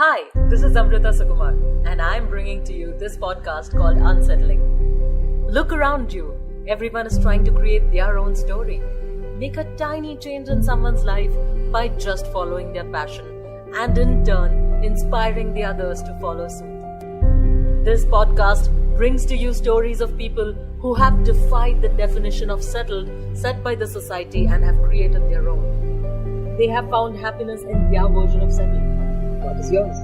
Hi, this is Amrita Sukumar, and I'm bringing to you this podcast called Unsettling. Look around you. Everyone is trying to create their own story. Make a tiny change in someone's life by just following their passion, and in turn, inspiring the others to follow suit. This podcast brings to you stories of people who have defied the definition of settled set by the society and have created their own. They have found happiness in their version of settled. What is yours?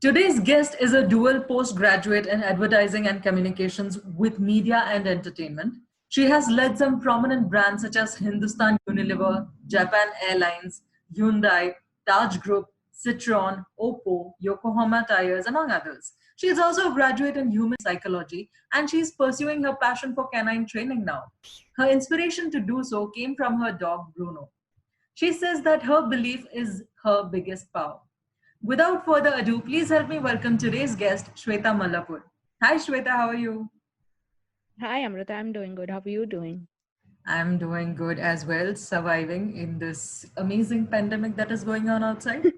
Today's guest is a dual postgraduate in advertising and communications with media and entertainment. She has led some prominent brands such as Hindustan Unilever, Japan Airlines, Hyundai, Taj Group, Citroen, Oppo, Yokohama Tires, among others. She is also a graduate in human psychology and she is pursuing her passion for canine training now. Her inspiration to do so came from her dog Bruno. She says that her belief is her biggest power. Without further ado, please help me welcome today's guest, Shweta Mallapur. Hi, Shweta, how are you? Hi, Amrita. I'm doing good. How are you doing? I'm doing good as well, surviving in this amazing pandemic that is going on outside.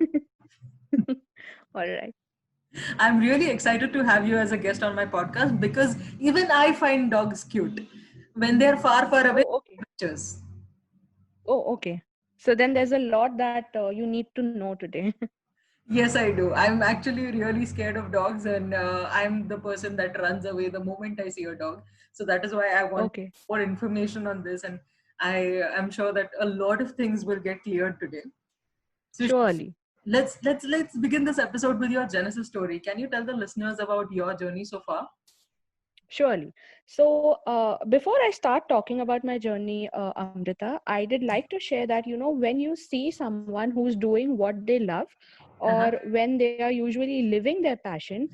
All right. I'm really excited to have you as a guest on my podcast because even I find dogs cute. When they're far, far away, Oh, okay. pictures. Oh, okay. So then there's a lot that you need to know today. Yes, I do. I'm actually really scared of dogs, and I'm the person that runs away the moment I see a dog. So that is why I want Okay. more information on this, and I am sure that a lot of things will get cleared today. So Surely. let's begin this episode with your Genesis story. Can you tell the listeners about your journey so far? Surely. So, before I start talking about my journey, Amrita, I did like to share that, when you see someone who's doing what they love, or Uh-huh. when they are usually living their passion,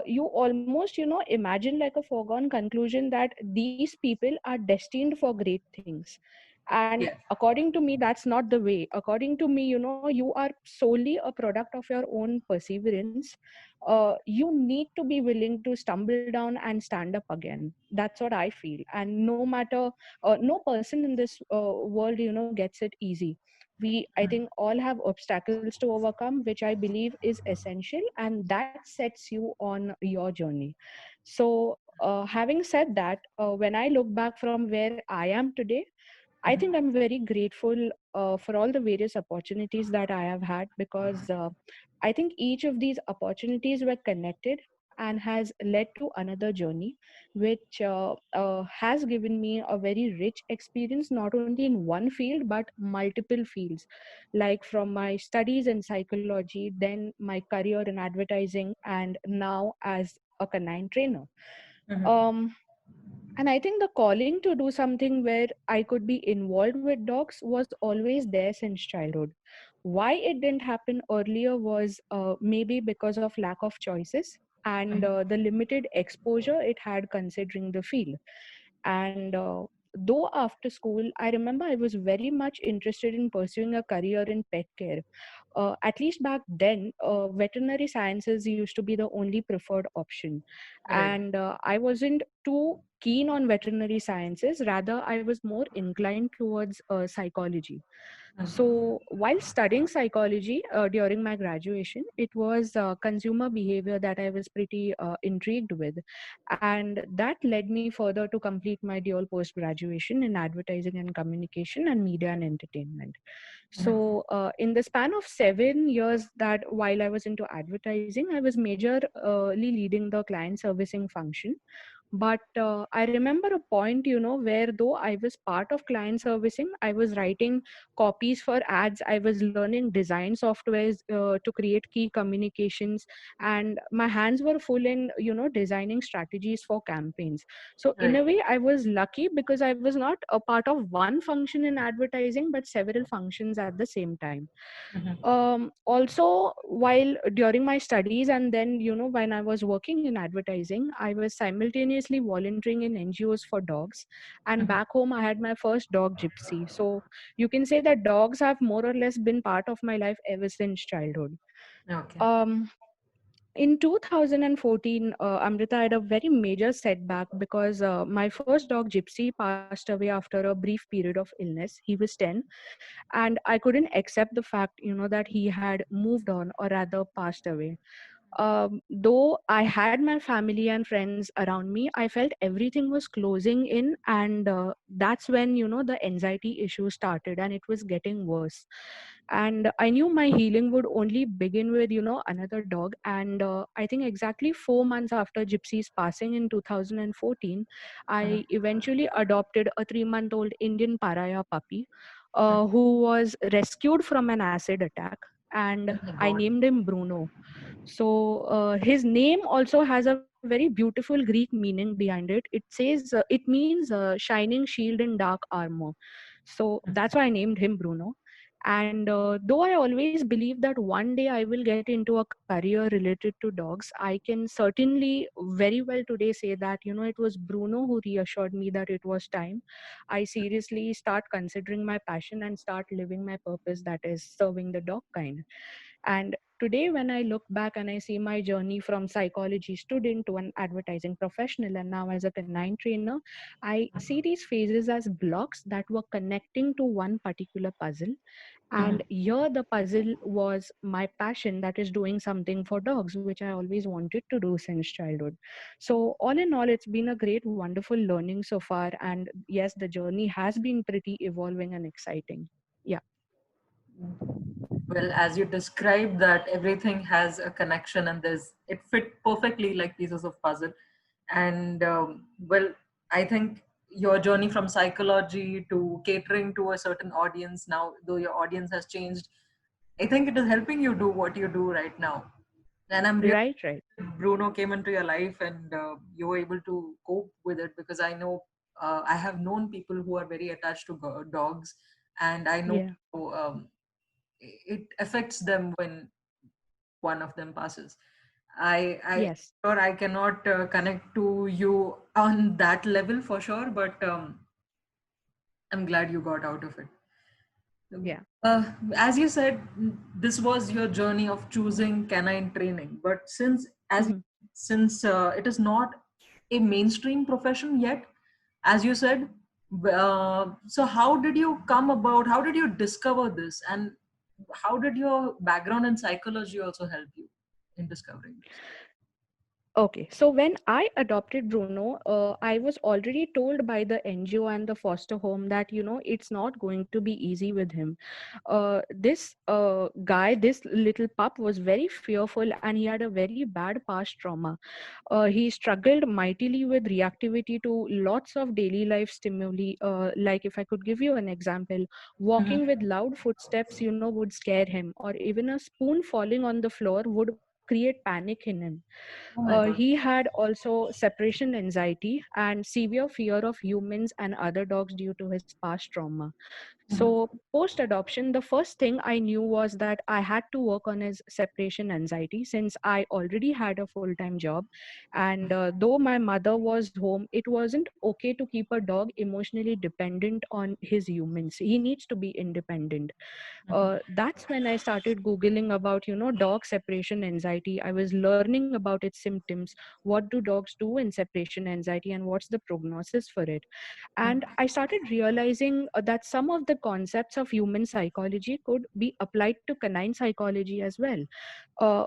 you almost, imagine like a foregone conclusion that these people are destined for great things. And Yeah. according to me, that's not the way. According to me, you are solely a product of your own perseverance. You need to be willing to stumble down and stand up again. That's what I feel. And no matter, no person in this world, gets it easy. I think all have obstacles to overcome, which I believe is essential, and that sets you on your journey. So, having said that, when I look back from where I am today, I think I'm very grateful for all the various opportunities that I have had, because I think each of these opportunities were connected and has led to another journey, which has given me a very rich experience, not only in one field, but multiple fields, like from my studies in psychology, then my career in advertising, and now as a canine trainer. Mhm. Um, and I think the calling to do something where I could be involved with dogs was always there since childhood. Why it didn't happen earlier was maybe because of lack of choices and the limited exposure it had considering the field. And though after school, I remember I was very much interested in pursuing a career in pet care. At least back then, veterinary sciences used to be the only preferred option. Right. And I wasn't too keen on veterinary sciences, rather, I was more inclined towards psychology. So, while studying psychology during my graduation, it was consumer behavior that I was pretty intrigued with. And that led me further to complete my dual post graduation in advertising and communication and media and entertainment. So, in the span of 7 years, that while I was into advertising, I was majorly leading the client servicing function. But I remember a point, where though I was part of client servicing, I was writing copies for ads, I was learning design softwares to create key communications, and my hands were full in, designing strategies for campaigns. So in Right. a way, I was lucky because I was not a part of one function in advertising, but several functions at the same time. Also, while during my studies, and then when I was working in advertising, I was simultaneously volunteering in NGOs for dogs, and back home I had my first dog, Gypsy. So you can say that dogs have more or less been part of my life ever since childhood. Okay. um In 2014, Amrita had a very major setback because my first dog, Gypsy, passed away after a brief period of illness. He was 10, and I couldn't accept the fact, that he had moved on, or rather passed away. Though I had my family and friends around me, I felt everything was closing in, and that's when the anxiety issue started, and it was getting worse. And I knew my healing would only begin with another dog. And I think exactly 4 months after Gypsy's passing in 2014, I eventually adopted a 3-month-old Indian Paraya puppy, who was rescued from an acid attack, and Oh my I God. named him Bruno. So his name also has a very beautiful Greek meaning behind it. It means shining shield in dark armor. So that's why I named him Bruno. And though I always believe that one day I will get into a career related to dogs, I can certainly very well today say that it was Bruno who reassured me that it was time I seriously start considering my passion and start living my purpose, that is serving the dog kind. And today, when I look back and I see my journey from psychology student to an advertising professional and now as a canine trainer, I see these phases as blocks that were connecting to one particular puzzle. Mhm. And here, the puzzle was my passion, that is doing something for dogs, which I always wanted to do since childhood. So, all in all, it's been a great, wonderful learning so far. And yes, the journey has been pretty evolving and exciting. Yeah. Well, as you described that everything has a connection and there's it fit perfectly like pieces of puzzle. And well, I think your journey from psychology to catering to a certain audience now, though your audience has changed, I think it is helping you do what you do right now. And I'm really Right, right. Bruno came into your life and you were able to cope with it, because I know I have known people who are very attached to dogs, and I know Yeah. it affects them when one of them passes. I Yes. sure I cannot connect to you on that level for sure, but I'm glad you got out of it. Yeah. As you said, this was your journey of choosing canine training, but Mhm. since it is not a mainstream profession yet, as you said, so how did you come about? How did you discover this, and how did your background in psychology also help you in discovering this? Okay, so when I adopted Bruno, I was already told by the NGO and the foster home that it's not going to be easy with him. This guy, this little pup, was very fearful and he had a very bad past trauma. He struggled mightily with reactivity to lots of daily life stimuli. Like, if I could give you an example, Mhm. walking with loud footsteps, would scare him, or even a spoon falling on the floor would create panic in him. Oh my God. He had also separation anxiety and severe fear of humans and other dogs due to his past trauma. Mhm. So, post adoption, the first thing I knew was that I had to work on his separation anxiety since I already had a full time job. And though my mother was home, it wasn't okay to keep a dog emotionally dependent on his humans. He needs to be independent. That's when I started Googling about, dog separation anxiety. I was learning about its symptoms. What do dogs do in separation anxiety and what's the prognosis for it? And I started realizing that some of the concepts of human psychology could be applied to canine psychology as well. Uh,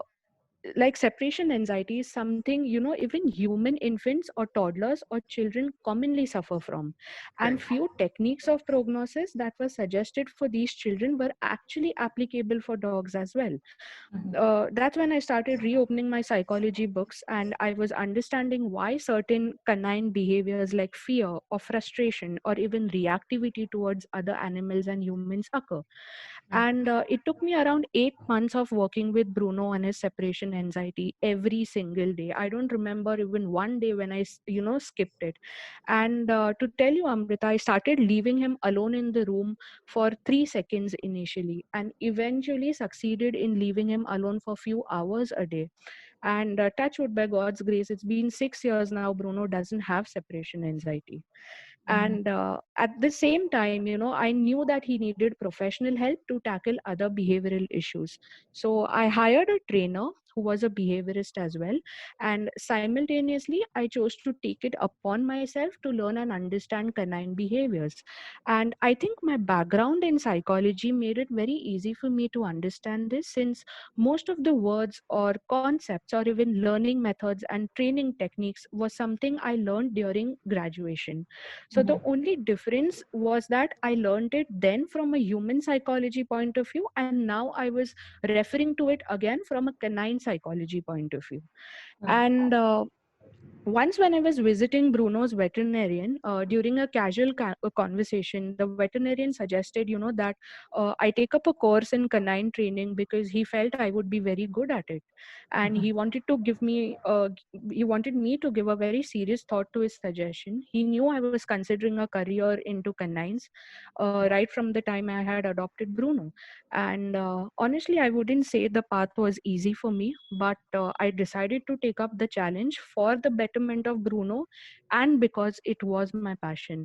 like, separation anxiety is something even human infants or toddlers or children commonly suffer from, and Right. few techniques of prognosis that were suggested for these children were actually applicable for dogs as well. That's when I started reopening my psychology books, and I was understanding why certain canine behaviors like fear or frustration or even reactivity towards other animals and humans occur. And it took me around 8 months of working with Bruno on his separation anxiety every single day. I don't remember even one day when I skipped it. And to tell you, Amrita, I started leaving him alone in the room for 3 seconds initially, and eventually succeeded in leaving him alone for a few hours a day. And touch wood, by God's grace, it's been 6 years now. Bruno doesn't have separation anxiety. Mhm. And at the same time, I knew that he needed professional help to tackle other behavioral issues. So I hired a trainer who was a behaviorist as well. And simultaneously, I chose to take it upon myself to learn and understand canine behaviors. And I think my background in psychology made it very easy for me to understand this, since most of the words or concepts or even learning methods and training techniques was something I learned during graduation. So the only difference was that I learned it then from a human psychology point of view, and now I was referring to it again from a canine psychology point of view. And once when I was visiting Bruno's veterinarian, during a casual conversation, the veterinarian suggested, that I take up a course in canine training because he felt I would be very good at it. And he wanted me to give a very serious thought to his suggestion. He knew I was considering a career into canines right from the time I had adopted Bruno. And honestly, I wouldn't say the path was easy for me, but I decided to take up the challenge for the betterment of Bruno, and because it was my passion.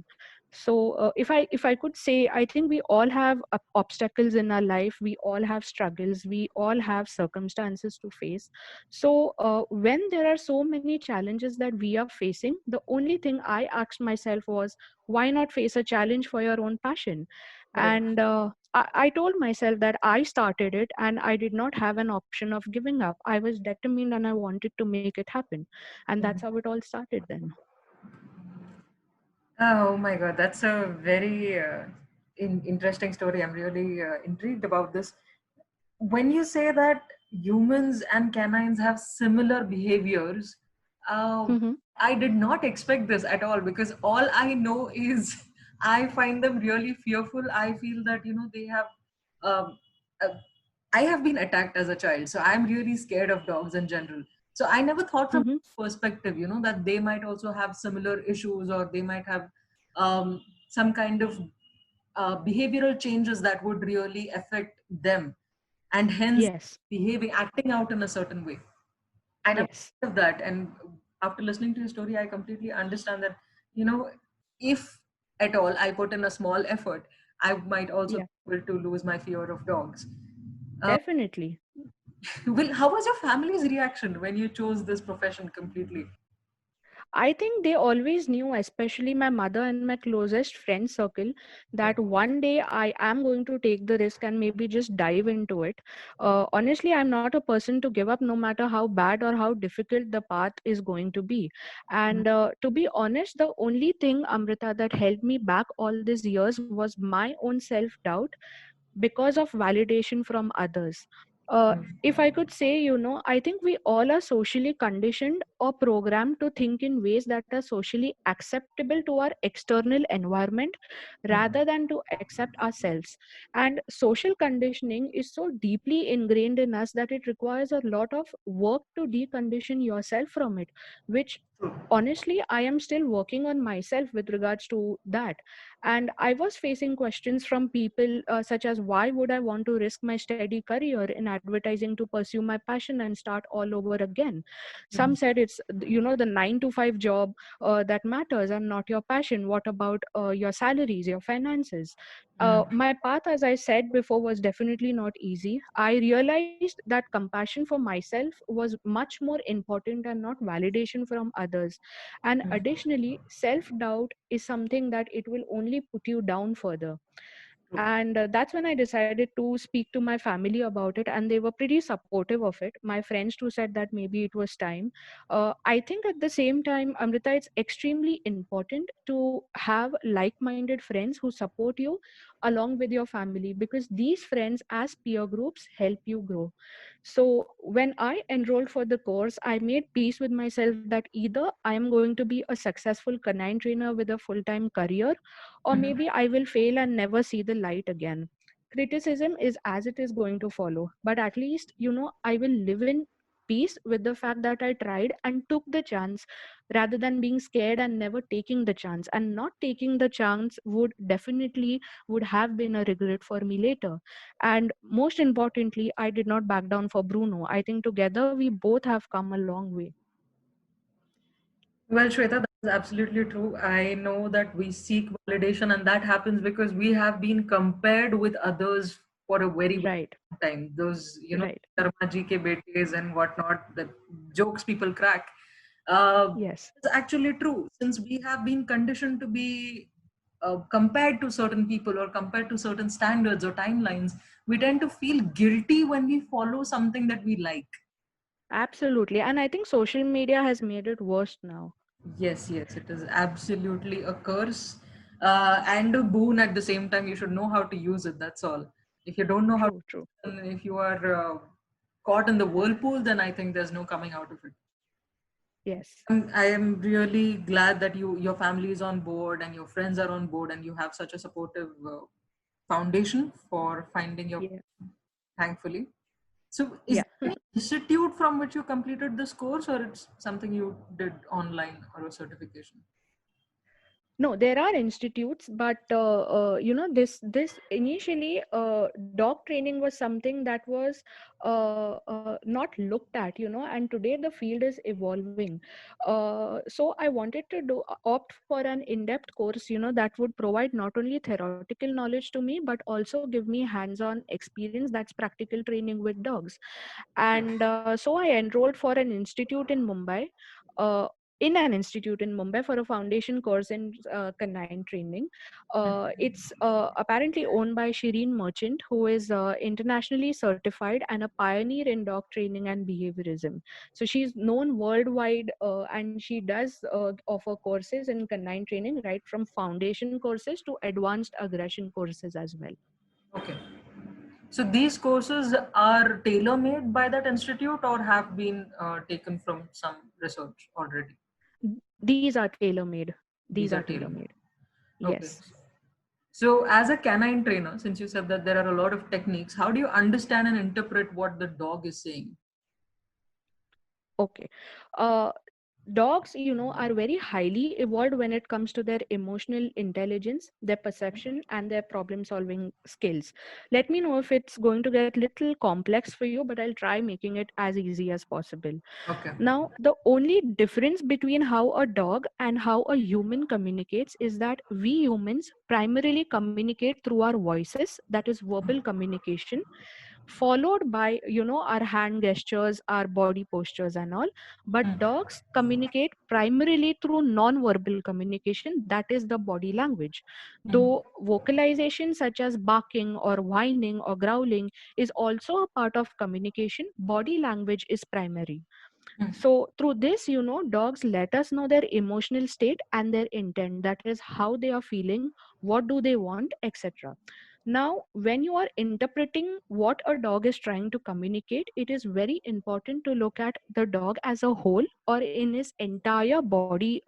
So if I could say, I think we all have obstacles in our life. We all have struggles. We all have circumstances to face. So when there are so many challenges that we are facing, the only thing I asked myself was, why not face a challenge for your own passion? Right. And I told myself that I started it and I did not have an option of giving up. I was determined and I wanted to make it happen. And that's how it all started then. Oh my God, that's a very interesting story. I'm really intrigued about this. When you say that humans and canines have similar behaviors, Hmm. I did not expect this at all, because all I know is I find them really fearful. I feel that, they have. Um, uh, I have been attacked as a child, so I'm really scared of dogs in general. So I never thought from Hmm. perspective, that they might also have similar issues, or they might have some kind of behavioral changes that would really affect them, and hence Yes. acting out in a certain way. I never Yes. thought of that. And after listening to your story, I completely understand that, you know, if at all I put in a small effort, I might also Yeah. be able to lose my fear of dogs. Uh, Definitely. Will, how was your family's reaction when you chose this profession completely? I think they always knew, especially my mother and my closest friend circle, that one day I am going to take the risk and maybe just dive into it. Honestly, I'm not a person to give up no matter how bad or how difficult the path is going to be. And to be honest, the only thing, Amrita, that held me back all these years was my own self doubt because of validation from others. If I could say, I think we all are socially conditioned or programmed to think in ways that are socially acceptable to our external environment rather than to accept ourselves. And social conditioning is so deeply ingrained in us that it requires a lot of work to decondition yourself from it, which honestly, I am still working on myself with regards to that. And I was facing questions from people such as, why would I want to risk my steady career in advertising to pursue my passion and start all over again? Some said it's, the 9 to 5 job that matters and not your passion. What about your salaries, your finances? My path, as I said before, was definitely not easy. I realized that compassion for myself was much more important and not validation from others. And additionally, self doubt is something that it will only put you down further. And that's when I decided to speak to my family about it, and they were pretty supportive of it. My friends too said that maybe it was time. I think at the same time, Amrita, it's extremely important to have like minded friends who support you along with your family, because these friends as peer groups help you grow. So when I enrolled for the course, I made peace with myself that either I am going to be a successful canine trainer with a full time career, or maybe I will fail and never see the light again. Criticism is as it is going to follow, but at least, I will live in peace with the fact that I tried and took the chance, rather than being scared and never taking the chance. And not taking the chance would have been a regret for me later. And most importantly, I did not back down for Bruno. I think together we both have come a long way. Well, Shweta, that is absolutely true. I know that we seek validation, and that happens because we have been compared with others for a very, very Right. long time. Those, Right. Sharma ji ke betes and whatnot, the jokes people crack. Uh, Yes. it's actually true, since we have been conditioned to be compared to certain people or compared to certain standards or timelines. We tend to feel guilty when we follow something that we like. Absolutely. And I think social media has made it worse now. Yes, yes, it is absolutely a curse and a boon at the same time. You should know how to use it. That's all. If you don't know how, True, true. and if you are caught in the whirlpool, then I think there's no coming out of it. Yes. I am really glad that your family is on board and your friends are on board and you have such a supportive foundation for finding your, Yeah. thankfully. So, is Yeah. there an institute from which you completed this course, or it's something you did online or a certification? No, there are institutes, but this initially dog training was something that was not looked at, and today the field is evolving. So I wanted to opt for an in-depth course, that would provide not only theoretical knowledge to me, but also give me hands-on experience, that's practical training with dogs. And so I enrolled for an institute in Mumbai. Uh, in an institute in Mumbai for a foundation course in canine training. It's apparently owned by Shireen Merchant, who is internationally certified and a pioneer in dog training and behaviorism. So she's known worldwide, and she does offer courses in canine training, right from foundation courses to advanced aggression courses as well. Okay. So these courses are tailor-made by that institute or have been taken from some research already? These are tailor made. These These are are tailor tailor-made. made. Okay. Yes. So as a canine trainer, since you said that there are a lot of techniques, how do you understand and interpret what the dog is saying? Okay. Uh, Dogs, are very highly evolved when it comes to their emotional intelligence, their perception, and their problem solving skills. Let me know if it's going to get little complex for you, but I'll try making it as easy as possible. Okay. Now, the only difference between how a dog and how a human communicates is that we humans primarily communicate through our voices, that is verbal communication, followed by our hand gestures, our body postures and all. But dogs communicate primarily through non-verbal communication, that is the body language. Though vocalization such as barking or whining or growling is also a part of communication, body language is primary. So through this, dogs let us know their emotional state and their intent, that is how they are feeling, what do they want, etc. Now, when you are interpreting what a dog is trying to communicate, it is very important to look at the dog as a whole or in his entire body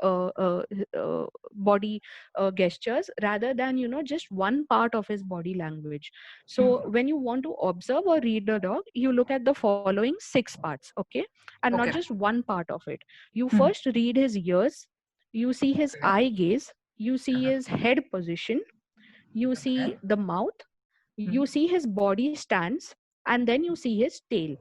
gestures, rather than just one part of his body language. So when you want to observe or read the dog, you look at the following 6 parts, okay, and not Okay. just one part of it. You Hmm. first read his ears, you see his Okay. eye gaze, you see Uh-huh. his head position, you Okay. see the mouth, Hmm. you see his body stance, and then you see his tail.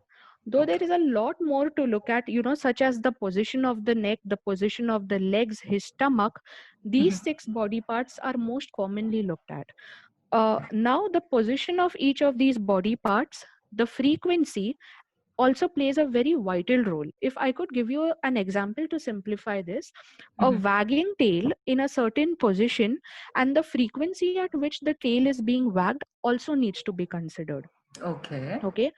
Though there Okay. is a lot more to look at, such as the position of the neck, the position of the legs, his stomach, these Mhm. 6 body parts are most commonly looked at. Now, the position of each of these body parts, the frequency, also plays a very vital role. If I could give you an example to simplify this, a Mhm. wagging tail in a certain position and the frequency at which the tail is being wagged also needs to be considered. Okay. Okay.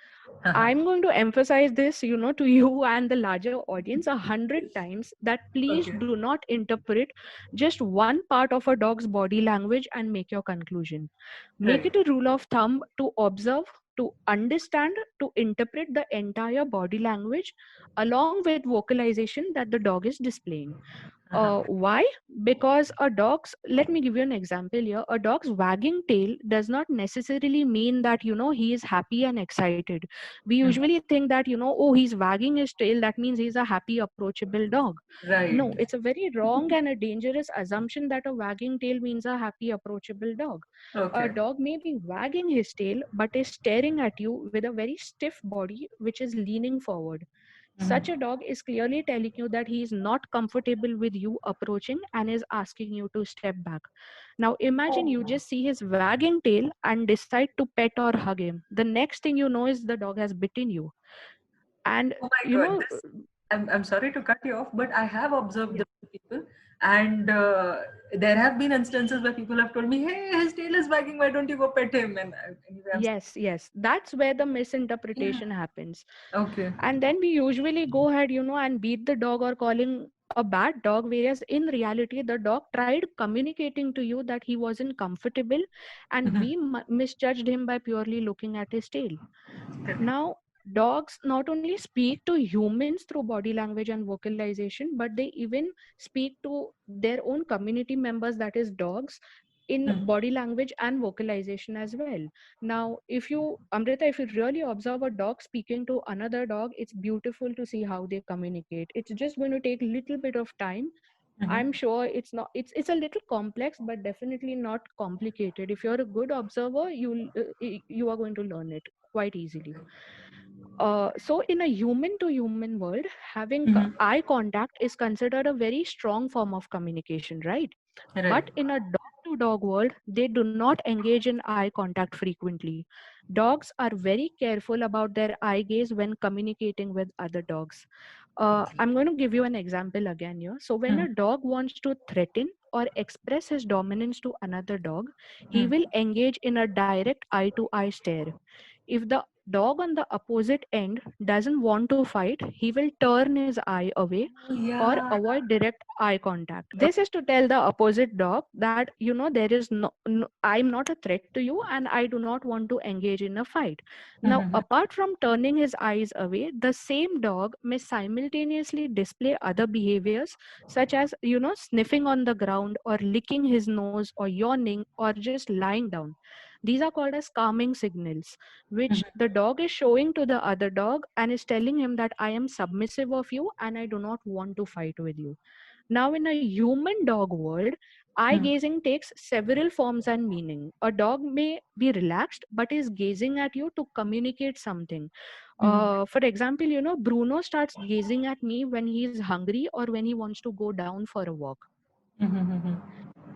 Uh-huh. I'm going to emphasize this, to you and the larger audience 100 times, that please Okay. do not interpret just one part of a dog's body language and make your conclusion. Make Right. it a rule of thumb to observe, to understand, to interpret the entire body language along with vocalization that the dog is displaying. Uh-huh. Why? Because a dog's, let me give you an example here. A dog's wagging tail does not necessarily mean that, he is happy and excited. We Hmm. usually think that, oh, he's wagging his tail, that means he's a happy, approachable dog. Right. No, it's a very wrong and a dangerous assumption that a wagging tail means a happy, approachable dog. A Okay. dog may be wagging his tail, but is staring at you with a very stiff body, which is leaning forward. Such a dog is clearly telling you that he is not comfortable with you approaching and is asking you to step back. Now, imagine you just see his wagging tail and decide to pet or hug him. The next thing you know is the dog has bitten you. And, Oh my you God, know, this I'm sorry to cut you off, but I have observed yeah. this with people, and there have been instances where people have told me, "Hey, his tail is wagging. Why don't you go pet him?" And anyway, I'm Yes, yes. That's where the yeah, misinterpretation happens. okay. And then we usually go ahead, and beat the dog or calling a bad dog, whereas in reality, the dog tried communicating to you that he wasn't comfortable, and Mhm. we misjudged him by purely looking at his tail. Correct. Now, dogs not only speak to humans through body language and vocalization, but they even speak to their own community members, that is, dogs, in Mm. body language and vocalization as well. Now, if you, Amrita, if you really observe a dog speaking to another dog, it's beautiful to see how they communicate. It's just going to take a little bit of time. Mhm. I'm sure it's not, it's a little complex, but definitely not complicated. If you're a good observer, you are going to learn it quite easily. So in a human to human world, having Mhm. eye contact is considered a very strong form of communication, right? Right. But in a dog to dog world, they do not engage in eye contact frequently. Dogs are very careful about their eye gaze when communicating with other dogs. I'm going to give you an example again here. So when Mm. a dog wants to threaten or express his dominance to another dog, he Mm. will engage in a direct eye to eye stare. If the dog on the opposite end doesn't want to fight, he will turn his eye away Oh, or yeah. avoid direct eye contact. This is to tell the opposite dog that, there is no, I'm not a threat to you and I do not want to engage in a fight. Now, Mhm. apart from turning his eyes away, the same dog may simultaneously display other behaviors such as, sniffing on the ground or licking his nose or yawning or just lying down. These are called as calming signals, which Mhm. the dog is showing to the other dog and is telling him that I am submissive of you and I do not want to fight with you. Now, in a human dog world, eye Mm. gazing takes several forms and meaning. A dog may be relaxed but is gazing at you to communicate something. Mhm. For example, Bruno starts gazing at me when he is hungry or when he wants to go down for a walk. Mhm. Mhm.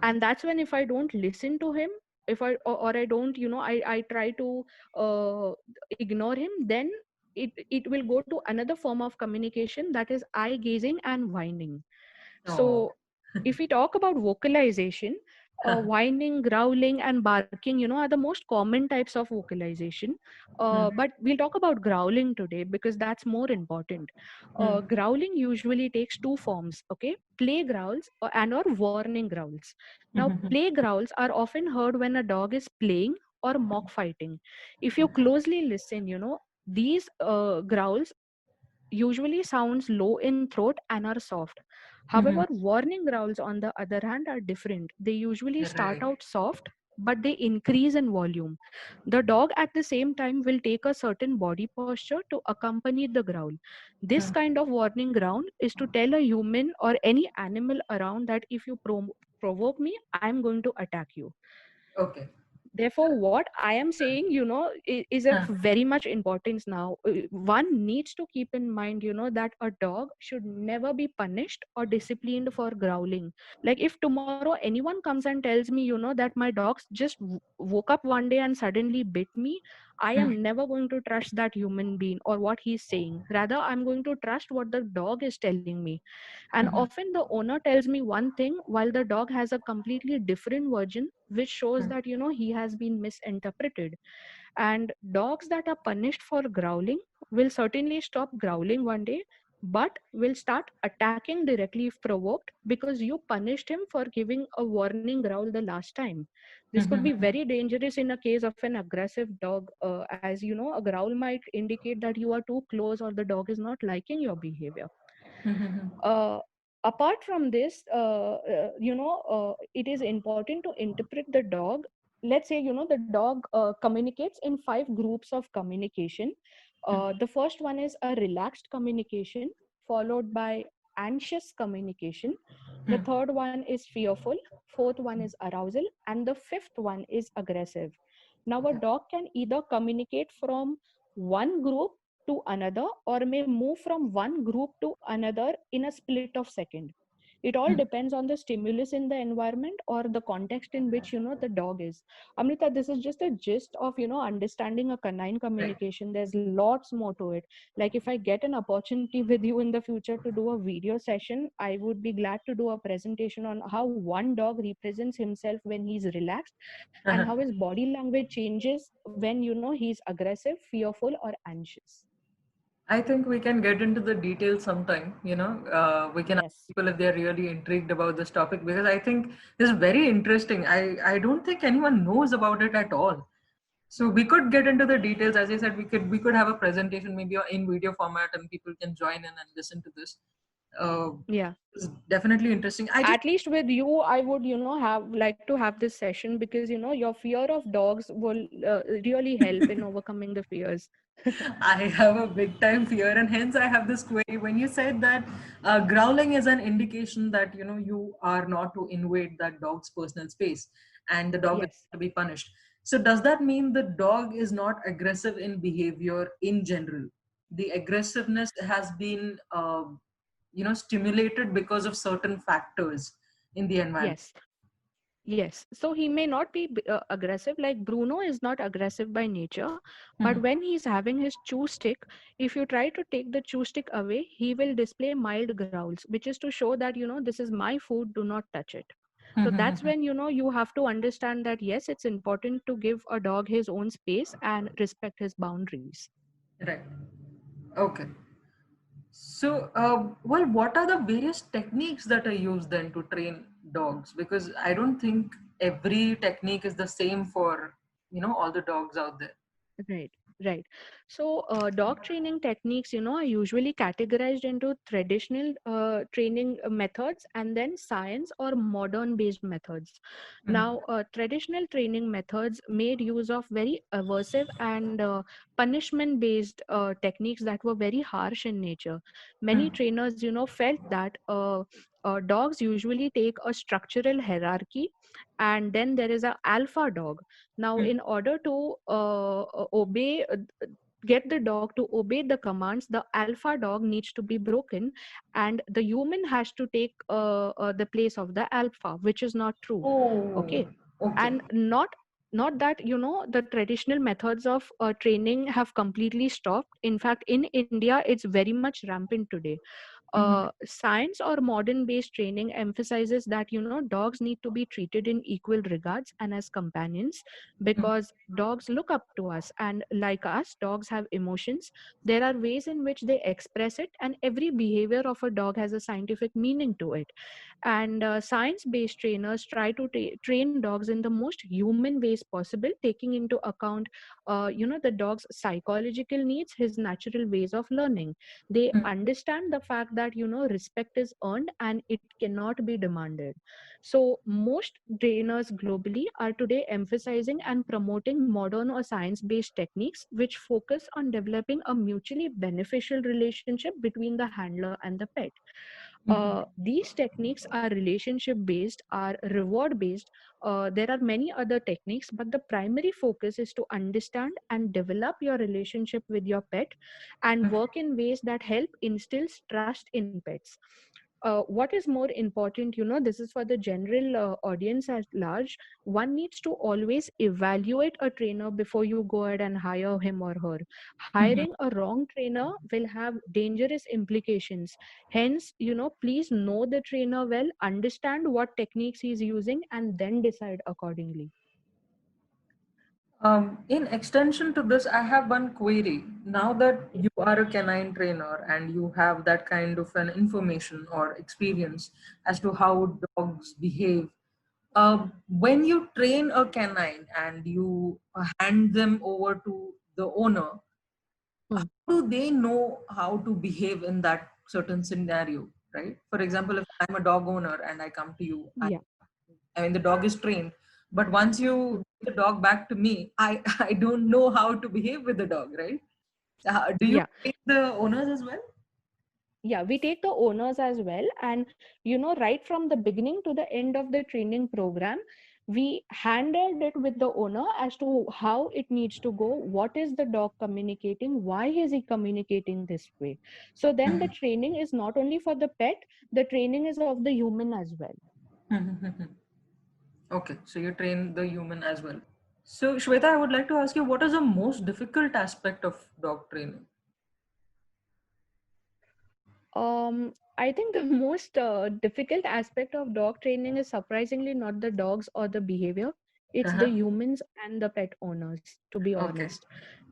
And that's when, if I don't listen to him, if I or I don't, I try to uh, ignore him, then it will go to another form of communication, that is eye gazing and whining. Oh. So if we talk about vocalization, whining, growling, and barking, are the most common types of vocalization. Mm. But we'll talk about growling today because that's more important. Mm. Growling usually takes two forms, okay? Play growls and or warning growls. Now, Mhm. play growls are often heard when a dog is playing or mock fighting. If you closely listen, these growls usually sounds low in throat and are soft. However, Mhm. warning growls on the other hand are different. They usually start Right. out soft, but they increase in volume. The dog at the same time will take a certain body posture to accompany the growl. This Mm. kind of warning growl is to tell a human or any animal around that if you provoke me, I'm going to attack you. Okay. Therefore, what I am saying, is of Huh. very much importance now. One needs to keep in mind, that a dog should never be punished or disciplined for growling. Like if tomorrow anyone comes and tells me, that my dog just woke up one day and suddenly bit me, I Mm. am never going to trust that human being or what he's saying. Rather, I'm going to trust what the dog is telling me. And Mhm. often the owner tells me one thing while the dog has a completely different version, which shows Mm. that, he has been misinterpreted. And dogs that are punished for growling will certainly stop growling one day, but will start attacking directly if provoked because you punished him for giving a warning growl the last time. This could be Mhm. very dangerous in a case of an aggressive dog, as a growl might indicate that you are too close or the dog is not liking your behavior. Mhm. uh, Apart from this, it is important to interpret the dog. Let's say, the dog communicates in 5 groups of communication. The first one is a relaxed communication, followed by anxious communication. The Mm. third one is fearful. Fourth one is arousal, and the fifth one is aggressive. Now, a Okay. dog can either communicate from one group to another or may move from one group to another in a split of second. It all depends on the stimulus in the environment or the context in which the dog is. Amrita, this is just a gist of understanding a canine Right. communication. There's lots more to it. Like if I get an opportunity with you in the future to do a video session, I would be glad to do a presentation on how one dog represents himself when he's relaxed and how his body language changes when he's aggressive, fearful, or anxious. I think we can get into the details sometime. We can ask Yes. people if they're really intrigued about this topic, because I think this is very interesting. I don't think anyone knows about it at all. So we could get into the details. As I said, we could have a presentation maybe in video format, and people can join in and listen to this. Uh, Yeah. it's definitely interesting. I just At least with you, I would have like to have this session because your fear of dogs will really help in overcoming the fears. I have a big time fear, and hence I have this query. When you said that growling is an indication that you are not to invade that dog's personal space, and the dog is Yes. to be punished. So does that mean the dog is not aggressive in behavior in general? The aggressiveness has been stimulated because of certain factors in the environment. Yes. Yes, so he may not be aggressive. Like Bruno is not aggressive by nature, but Mhm. when he's having his chew stick, if you try to take the chew stick away, he will display mild growls, which is to show that this is my food, do not touch it. So that's when you have to understand that yes, it's important to give a dog his own space and respect his boundaries. Right. Okay. So, well, what are the various techniques that are used then to train dogs? Because I don't think every technique is the same for, all the dogs out there. Right, right. So, dog training techniques, are usually categorized into traditional training methods and then science or modern based methods. Now, Mhm. traditional training methods made use of very aversive and punishment based techniques that were very harsh in nature. Many Mhm. trainers, felt that dogs usually take a structural hierarchy, and then there is a alpha dog. Now, Mhm. in order to get the dog to obey the commands, the alpha dog needs to be broken, and the human has to take the place of the alpha, which is not true. Oh, Okay. okay. And not that the traditional methods of training have completely stopped. In fact, in India, it's very much rampant today. Mhm. Science or modern based training emphasizes that dogs need to be treated in equal regards and as companions, Mhm. because dogs look up to us, and like us, dogs have emotions. There are ways in which they express it, and every behavior of a dog has a scientific meaning to it. And science based trainers try to train dogs in the most human ways possible, taking into account the dog's psychological needs, his natural ways of learning. They Mhm. understand the fact that respect is earned and it cannot be demanded. So most trainers globally are today emphasizing and promoting modern or science based techniques which focus on developing a mutually beneficial relationship between the handler and the pet. Mhm. These techniques are relationship based, are reward based. There are many other techniques, but the primary focus is to understand and develop your relationship with your pet and work in ways that help instills trust in pets. What is more important, this is for the general audience at large. One needs to always evaluate a trainer before you go ahead and hire him or her. Mhm. Hiring a wrong trainer will have dangerous implications. Hence, please know the trainer well, understand what techniques he's using, and then decide accordingly. In extension to this, I have one query. Now that you are a canine trainer and you have that kind of an information or experience as to how dogs behave, when you train a canine and you hand them over to the owner, how Hmm. do they know how to behave in that certain scenario, right? For example, if I'm a dog owner and I come to you, Yeah. I mean, the dog is trained, but once you give the dog back to me, I don't know how to behave with the dog, right? Do you Yeah. train the owners as well? Yeah, we take the owners as well. And right from the beginning to the end of the training program, We handled it with the owner as to how it needs to go, what is the dog communicating, why is he communicating this way. So then the training is not only for the pet, the training is of the human as well. Okay, so you train the human as well. So, Shweta, I would like to ask you, what is the most difficult aspect of dog training? I think the most difficult aspect of dog training is surprisingly not the dogs or the behavior. It's the Uh-huh. humans and the pet owners, to be Okay. honest.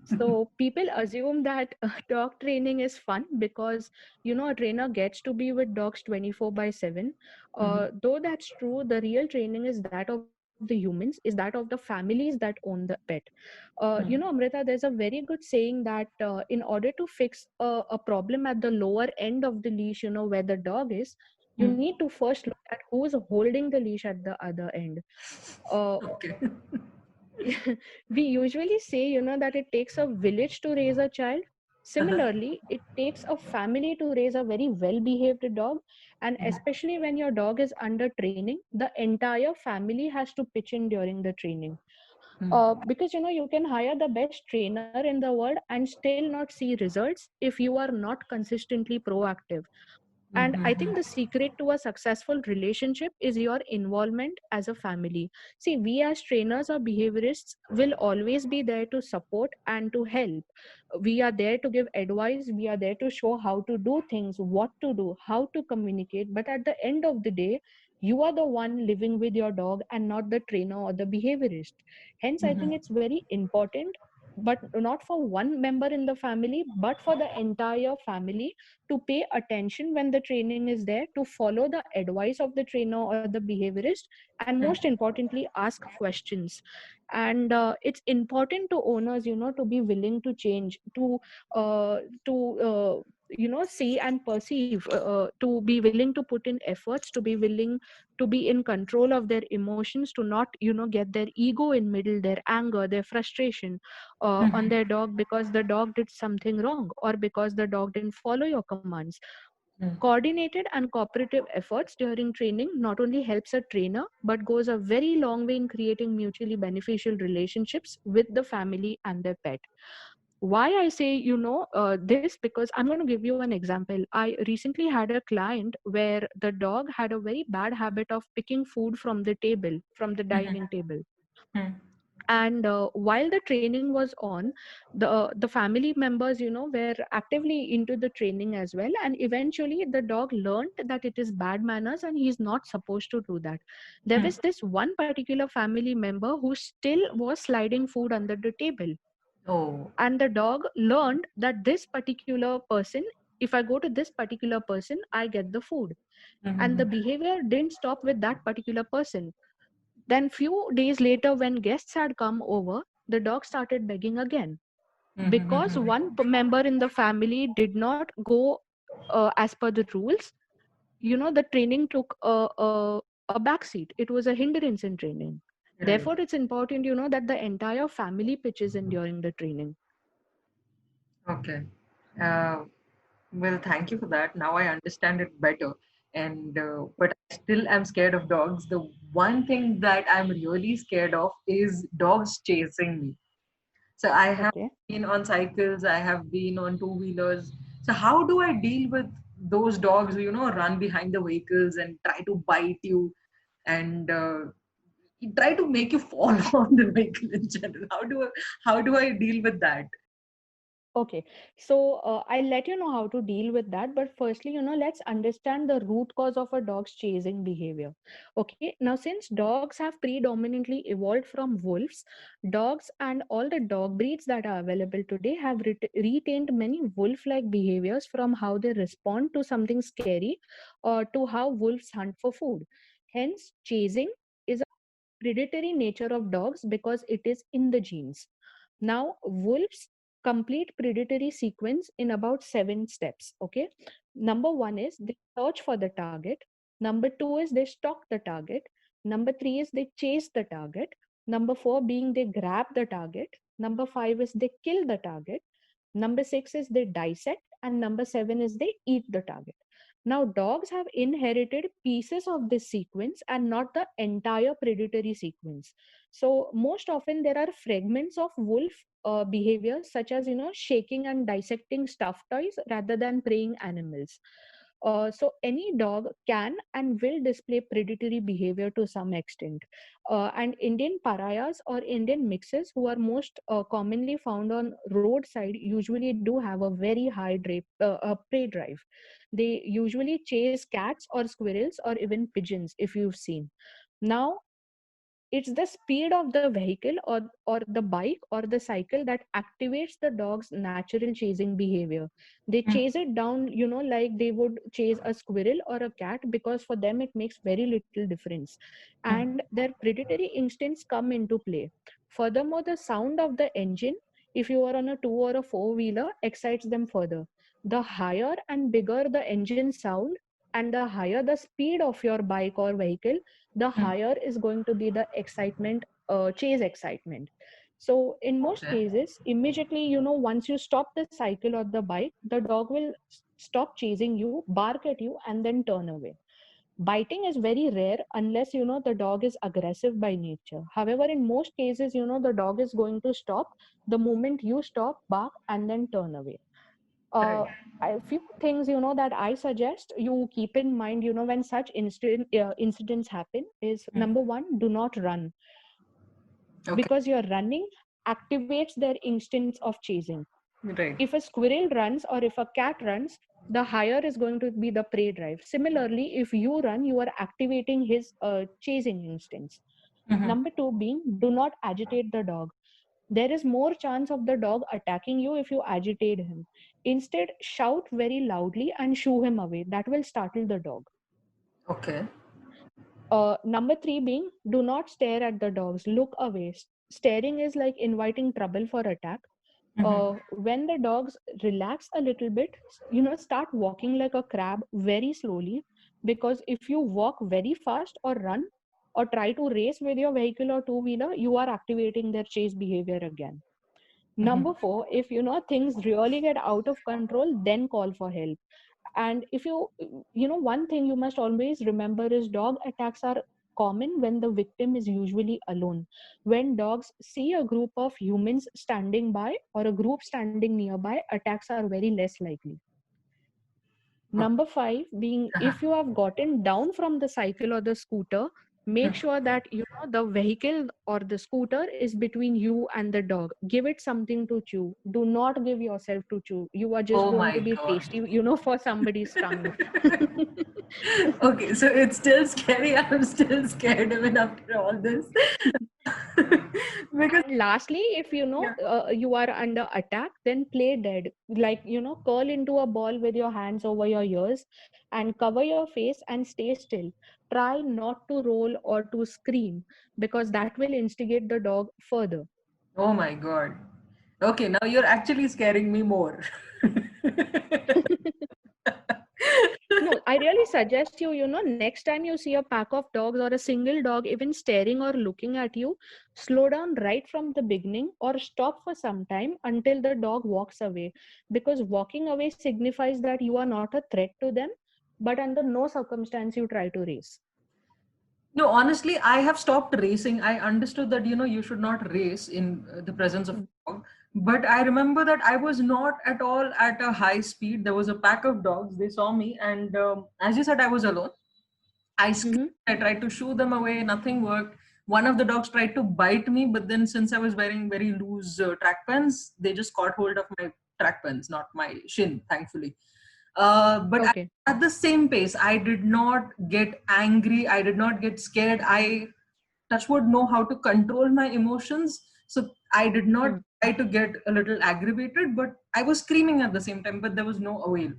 So people assume that dog training is fun because, a trainer gets to be with dogs 24/7. Mhm. Though that's true, the real training is that of the humans, is that of the families that own the pet. Amrita, there's a very good saying that in order to fix a problem at the lower end of the leash, where the dog is, you Mm. need to first look at who is holding the leash at the other end. Uh, Okay. we usually say, that it takes a village to raise a child. Uh-huh. Similarly, it takes a family to raise a very well behaved dog. And especially when your dog is under training, the entire family has to pitch in during the training. Because you can hire the best trainer in the world and still not see results if you are not consistently proactive. And I think the secret to a successful relationship is your involvement as a family. See, we as trainers or behaviorists will always be there to support and to help. We are there to give advice, we are there to show how to do things, what to do, how to communicate. But at the end of the day, you are the one living with your dog and not the trainer or the behaviorist. Hence, I think it's very important, but not for one member in the family, but for the entire family, to pay attention when the training is there, to follow the advice of the trainer or the behaviorist, and most importantly, ask questions. And it's important to owners, to be willing to change, to see and perceive, to be willing to put in efforts, to be willing to be in control of their emotions, to not get their ego in middle, their anger, their frustration on their dog because the dog did something wrong or because the dog didn't follow your commands. Coordinated and cooperative efforts during training not only helps a trainer but goes a very long way in creating mutually beneficial relationships with the family and their pet. Why I say this, because I'm going to give you an example. I recently had a client where the dog had a very bad habit of picking food from the table, from the dining table. And while the training was on, the family members were actively into the training as well, and eventually the dog learned that it is bad manners and he's not supposed to do that. There was this one particular family member who still was sliding food under the table, Oh. and the dog learned that this particular person, if I go to this particular person, I get the food. And the behavior didn't stop with that particular person. Then few days later, when guests had come over, the dog started begging again, because one member in the family did not go as per the rules. The training took a backseat. It was a hindrance in training. Right. Therefore, it's important that the entire family pitches in during the training. Okay. Uh, well, thank you for that. Now I understand it better. And but I still am scared of dogs. The one thing that I'm really scared of is dogs chasing me. So I have Okay. been on cycles, I have been on two-wheelers. So how do I deal with those dogs who, run behind the vehicles and try to bite you and try to make you fall on the vehicle in general? How do I deal with that? Okay, so I'll let you know how to deal with that. But firstly, let's understand the root cause of a dog's chasing behavior. Okay, now since dogs have predominantly evolved from wolves, dogs and all the dog breeds that are available today have retained many wolf-like behaviors, from how they respond to something scary to how wolves hunt for food. Hence, chasing is a predatory nature of dogs because it is in the genes. Now, wolves complete predatory sequence in about 7 steps. Okay. Number one is they search for the target. Number two is they stalk the target. Number three is they chase the target. Number four being they grab the target. Number five is they kill the target. Number six is they dissect. And number seven is they eat the target. Now, dogs have inherited pieces of this sequence and not the entire predatory sequence. So, most often there are fragments of wolf behavior, such as, shaking and dissecting stuffed toys rather than preying animals. So, any dog can and will display predatory behavior to some extent. And Indian pariahs or Indian mixes, who are most commonly found on roadside, usually do have a very high prey drive. They usually chase cats or squirrels or even pigeons, if you've seen. Now, it's the speed of the vehicle or the bike or the cycle that activates the dog's natural chasing behavior. They chase it down, like they would chase a squirrel or a cat, because for them it makes very little difference. And their predatory instincts come into play. Furthermore, the sound of the engine, if you are on a two or a four-wheeler, excites them further. The higher and bigger the engine sound, and the higher the speed of your bike or vehicle, the higher is going to be the excitement, chase excitement. So in most Okay. cases, immediately, once you stop the cycle or the bike, the dog will stop chasing you, bark at you, and then turn away. Biting is very rare unless, the dog is aggressive by nature. However, in most cases, the dog is going to stop the moment you stop, bark, and then turn away. Right. A few things, that I suggest you keep in mind, when such incidents happen is: number one, do not run, Okay. because your running activates their instincts of chasing. Right. If a squirrel runs or if a cat runs, the higher is going to be the prey drive. Similarly, if you run, you are activating his chasing instincts. Number two being, do not agitate the dog. There is more chance of the dog attacking you if you agitate him. Instead, shout very loudly and shoo him away. That will startle the dog. Okay. Number three being, do not stare at the dogs. Look away. Staring is like inviting trouble for attack. When the dogs relax a little bit, start walking like a crab very slowly. Because if you walk very fast or run or try to race with your vehicle or two-wheeler, you are activating their chase behavior again. Number four, if things really get out of control, then call for help. And if one thing you must always remember is dog attacks are common when the victim is usually alone. When dogs see a group of humans standing by or a group standing nearby, attacks are very less likely. Okay. Number five being, if you have gotten down from the cycle or the scooter, make sure that the vehicle or the scooter is between you and the dog. Give it something to chew. Do not give yourself to chew. You are just Oh going my to be God. tasty, for somebody's tongue. Okay, so it's still scary. I'm still scared even after all this. Because And lastly, if yeah. you are under attack, then play dead. Like, curl into a ball with your hands over your ears and cover your face and stay still. Try not to roll or to scream, because that will instigate the dog further. Oh my God. Okay, now you're actually scaring me more. No, I really suggest you, next time you see a pack of dogs or a single dog even staring or looking at you, slow down right from the beginning or stop for some time until the dog walks away. Because walking away signifies that you are not a threat to them, but under no circumstance you try to race. No, honestly, I have stopped racing. I understood that, you should not race in the presence of Mm. a dog. But I remember that I was not at all at a high speed. There was a pack of dogs. They saw me. And as you said, I was alone. I screamed. Mm-hmm. I tried to shoo them away. Nothing worked. One of the dogs tried to bite me. But then since I was wearing very loose track pants, they just caught hold of my track pants, not my shin, thankfully. But Okay. at the same pace, I did not get angry. I did not get scared. I, touchwood, know how to control my emotions. So I did not Mm. try to get a little aggravated, but I was screaming at the same time, but there was no avail.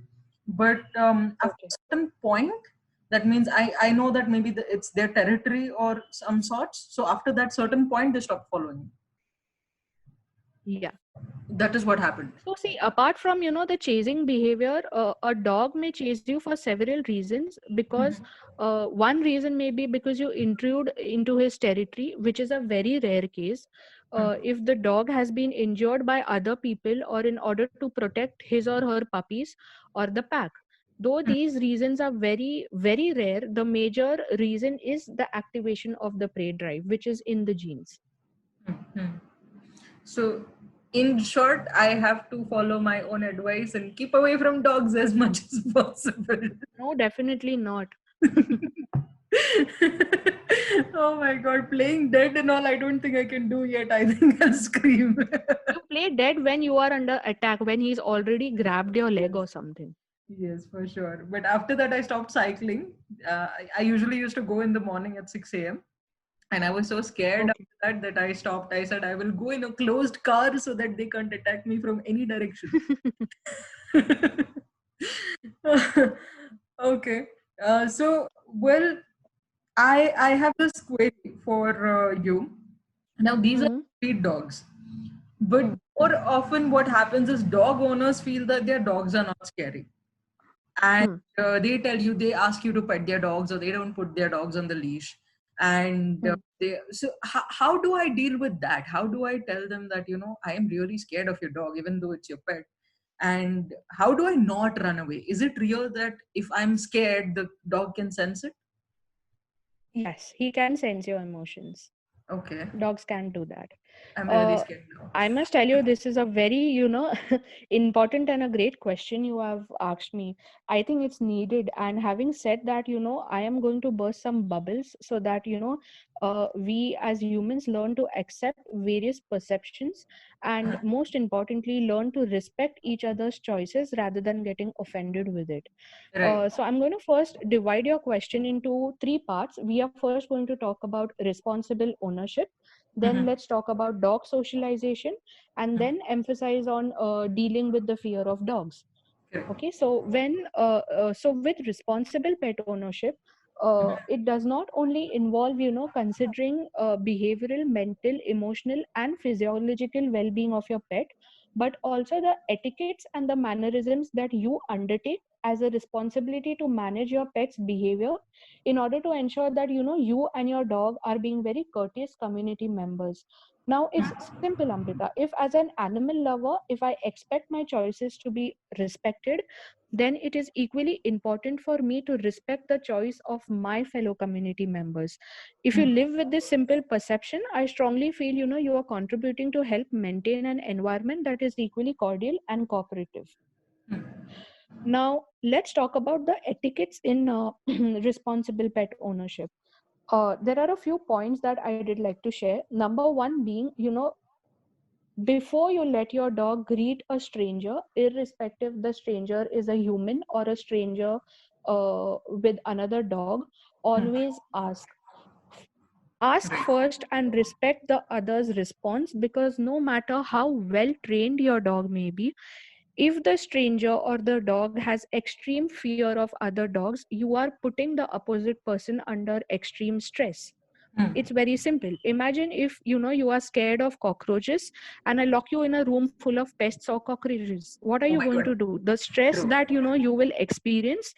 But after Okay. a certain point, that means I know that maybe it's their territory or some sorts. So after that certain point, they stopped following me. Yeah. That is what happened. So see, apart from the chasing behavior, a dog may chase you for several reasons. Because one reason may be because you intrude into his territory, which is a very rare case. If the dog has been injured by other people, or in order to protect his or her puppies or the pack. Though these reasons are very, very rare, the major reason is the activation of the prey drive, which is in the genes. Mhm. So, in short, I have to follow my own advice and keep away from dogs as much as possible. No, definitely not. Oh my god, playing dead and all, I don't think I can do yet. I think I'll scream. You play dead when you are under attack, when he's already grabbed your leg Yes, or something. yes, for sure. But after that, I stopped cycling. I usually used to go in the morning at 6 a.m. And I was so scared Okay. after that I stopped. I said, I will go in a closed car so that they can't attack me from any direction. Okay. Well, I have this query for you. Now, these are Hmm. street dogs, but Hmm. more often what happens is dog owners feel that their dogs are not scary, and Hmm. they tell you, they ask you to pet their dogs, or they don't put their dogs on the leash. And Hmm. how do I deal with that? How do I tell them that, I am really scared of your dog even though it's your pet? And how do I not run away? Is it real that if I'm scared the dog can sense it? Yes, he can sense your emotions. Okay, Dogs can do that. I'm really uh, scared now. I must tell you, this is a very, important and a great question you have asked me. I think it's needed. And having said that, I am going to burst some bubbles so that, we as humans learn to accept various perceptions, and most importantly, learn to respect each other's choices rather than getting offended with it. Right. So I'm going to first divide your question into three parts. We are first going to talk about responsible ownership. Then Mhm. let's talk about dog socialization, and then emphasize on dealing with the fear of dogs. Correct. Okay, so so with responsible pet ownership, it does not only involve, considering behavioral, mental, emotional, and physiological well-being of your pet, but also the etiquettes and the mannerisms that you undertake as a responsibility to manage your pet's behavior, in order to ensure that, you and your dog are being very courteous community members. Now it's simple, Amrita. If as an animal lover, if I expect my choices to be respected, then it is equally important for me to respect the choice of my fellow community members. If you live with this simple perception, I strongly feel, you are contributing to help maintain an environment that is equally cordial and cooperative. Now let's talk about the etiquettes in responsible pet ownership. There are a few points that I did like to share. Number one being, before you let your dog greet a stranger, irrespective the stranger is a human or a stranger with another dog, always ask Right. first and respect the other's response, because no matter how well trained your dog may be, if the stranger or the dog has extreme fear of other dogs, you are putting the opposite person under extreme stress. It's very simple. Imagine if, you are scared of cockroaches, and I lock you in a room full of pests or cockroaches. What are Oh you my going god. to do? The stress True. that, you will experience,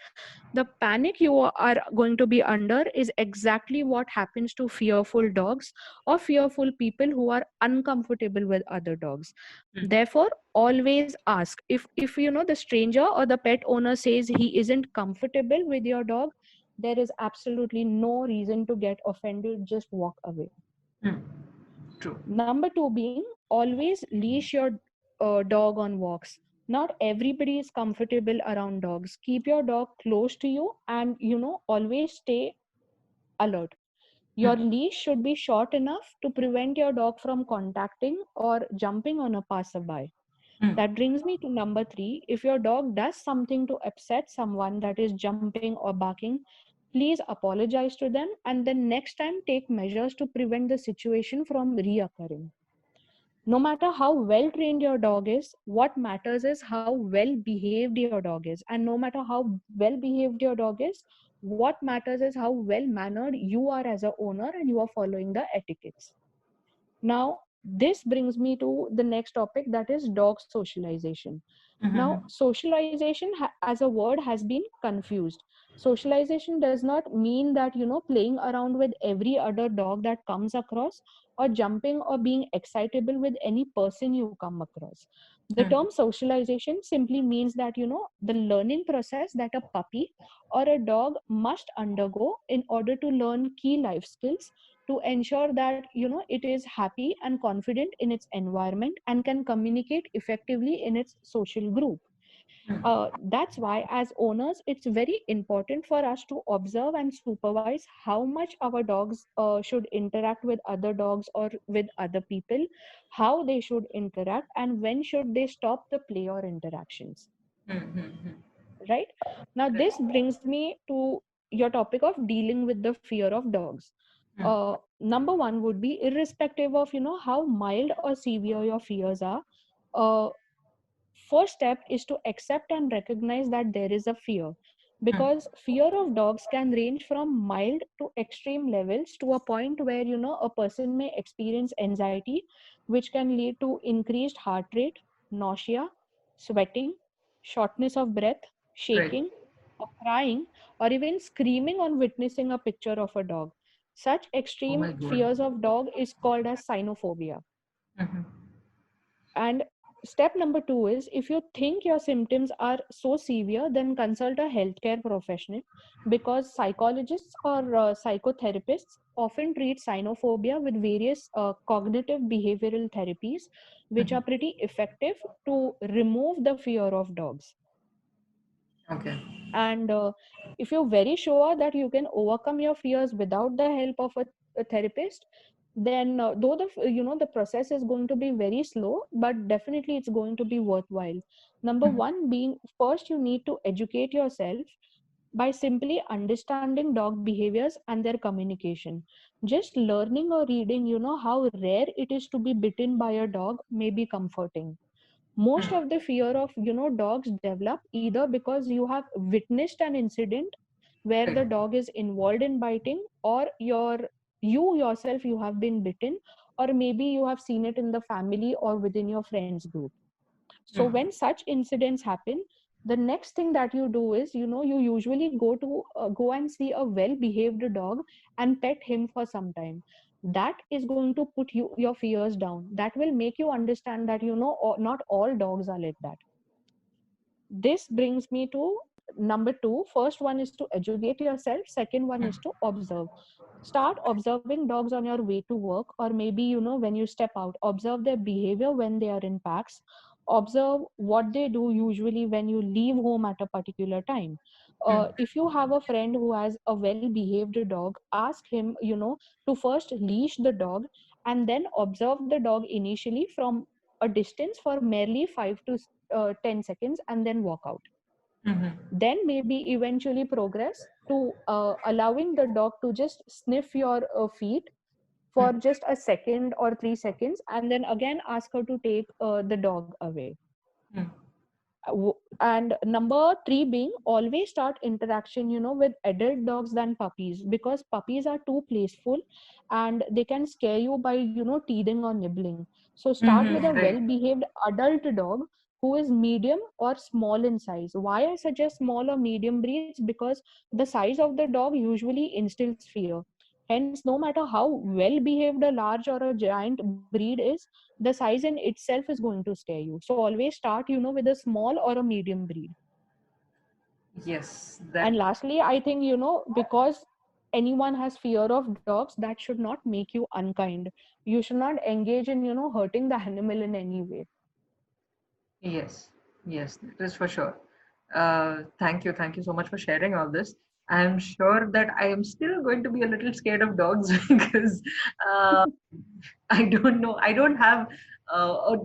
the panic you are going to be under, is exactly what happens to fearful dogs or fearful people who are uncomfortable with other dogs. Therefore, always ask. If the stranger or the pet owner says he isn't comfortable with your dog, there is absolutely no reason to get offended. Just walk away. Hmm. True. Number two being, always leash your dog on walks. Not everybody is comfortable around dogs. Keep your dog close to you, and always stay alert. Your leash should be short enough to prevent your dog from contacting or jumping on a passerby. That brings me to number three. If your dog does something to upset someone, that is jumping or barking, please apologize to them, and then next time take measures to prevent the situation from reoccurring. No matter how well trained your dog is, what matters is how well behaved your dog is. And no matter how well behaved your dog is, what matters is how well mannered you are as a owner and you are following the etiquettes. Now, this brings me to the next topic, that is dog socialization. Now, socialization as a word has been confused. Socialization does not mean that, playing around with every other dog that comes across, or jumping or being excitable with any person you come across. The term socialization simply means that, the learning process that a puppy or a dog must undergo in order to learn key life skills to ensure that, it is happy and confident in its environment and can communicate effectively in its social group. That's why, as owners, it's very important for us to observe and supervise how much our dogs should interact with other dogs or with other people, how they should interact, and when should they stop the play or interactions. Right? Now, this brings me to your topic of dealing with the fear of dogs. Number one would be, irrespective of how mild or severe your fears are, uh, first step is to accept and recognize that there is a fear, because fear of dogs can range from mild to extreme levels, to a point where a person may experience anxiety, which can lead to increased heart rate, nausea, sweating, shortness of breath, Right. shaking, or crying, or even screaming on witnessing a picture of a dog. Such Oh extreme my God. fears of dog is called as cynophobia. Mhm. And step number two is, if you think your symptoms are so severe, then consult a healthcare professional, because psychologists or psychotherapists often treat cynophobia with various cognitive behavioral therapies, which are pretty effective to remove the fear of dogs. Okay. And if you're very sure that you can overcome your fears without the help of a therapist, then though the process is going to be very slow, but definitely it's going to be worthwhile. Number one being, first you need to educate yourself by simply understanding dog behaviors and their communication. Just learning or reading how rare it is to be bitten by a dog may be comforting. Most of the fear of dogs develop either because you have witnessed an incident where Right. the dog is involved in biting, or you yourself you have been bitten, or maybe you have seen it in the family or within your friends group. So when such incidents happen, the next thing that you do is, you usually go and see a well behaved dog and pet him for some time. That is going to put your fears down. That will make you understand that not all dogs are like that. This brings me to number two. First one is to educate yourself, second one is to observe. Start observing dogs on your way to work, or maybe when you step out. Observe their behavior when they are in packs. Observe what they do usually when you leave home at a particular time. If you have a friend who has a well behaved dog, ask him to first leash the dog, and then observe the dog initially from a distance for merely 5 to 10 seconds, and then walk out. Then maybe eventually progress to allowing the dog to just sniff your feet for just a second or 3 seconds, and then again ask her to take the dog away. And number three being, always start interaction with adult dogs than puppies, because puppies are too playful and they can scare you by teething or nibbling. So start with a Right. well behaved adult dog who is medium or small in size. Why I suggest small or medium breeds? Because the size of the dog usually instills fear. Hence, no matter how well behaved a large or a giant breed is, the size in itself is going to scare you. So always start with a small or a medium breed. Yes. And That. lastly, I think because anyone has fear of dogs, that should not make you unkind. You should not engage in hurting the animal in any way. Yes. Yes. That is for sure. Thank you. Thank you so much for sharing all this. I'm sure that I am still going to be a little scared of dogs because uh, I don't know. I don't have a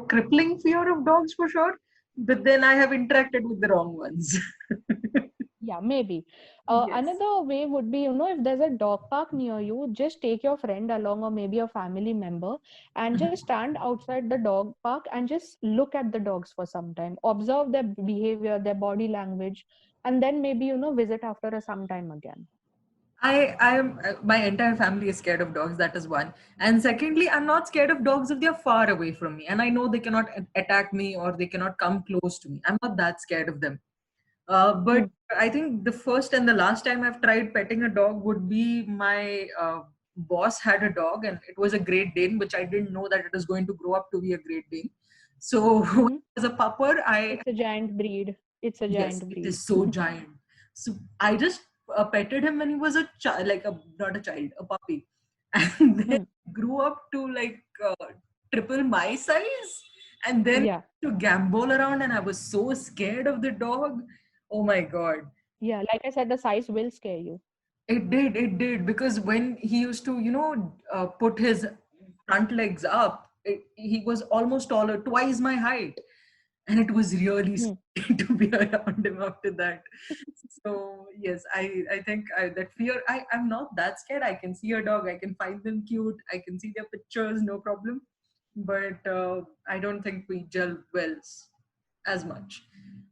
crippling fear of dogs for sure. But then I have interacted with the wrong ones. Yeah, maybe. Yes. Another way would be, if there's a dog park near you, just take your friend along, or maybe a family member, and just stand outside the dog park and just look at the dogs for some time. Observe their behavior, their body language, and then maybe, visit after some time again. I am my entire family is scared of dogs. That is one. And secondly, I'm not scared of dogs if they're far away from me, and I know they cannot attack me or they cannot come close to me. I'm not that scared of them. But Hmm. I think the first and the last time I've tried petting a dog would be my boss had a dog, and it was a Great Dane, which I didn't know that it is going to grow up to be a Great Dane. So Mm-hmm. as a pupper, I It's a giant breed. It's a yes, giant it breed. is so giant. So I just petted him when he was a child, like a not a child, a puppy, and then Hmm. grew up to like triple my size, and then Yeah. to gambol around, and I was so scared of the dog. Oh my god. Yeah. Like I said, the size will scare you. It did, because when he used to, put his front legs up, he was almost taller, twice my height. And it was really Hmm. scary to be around him after that. So, yes, I think that fear, I'm not that scared. I can see a dog, I can find them cute, I can see their pictures, no problem. But I don't think we gel well as much.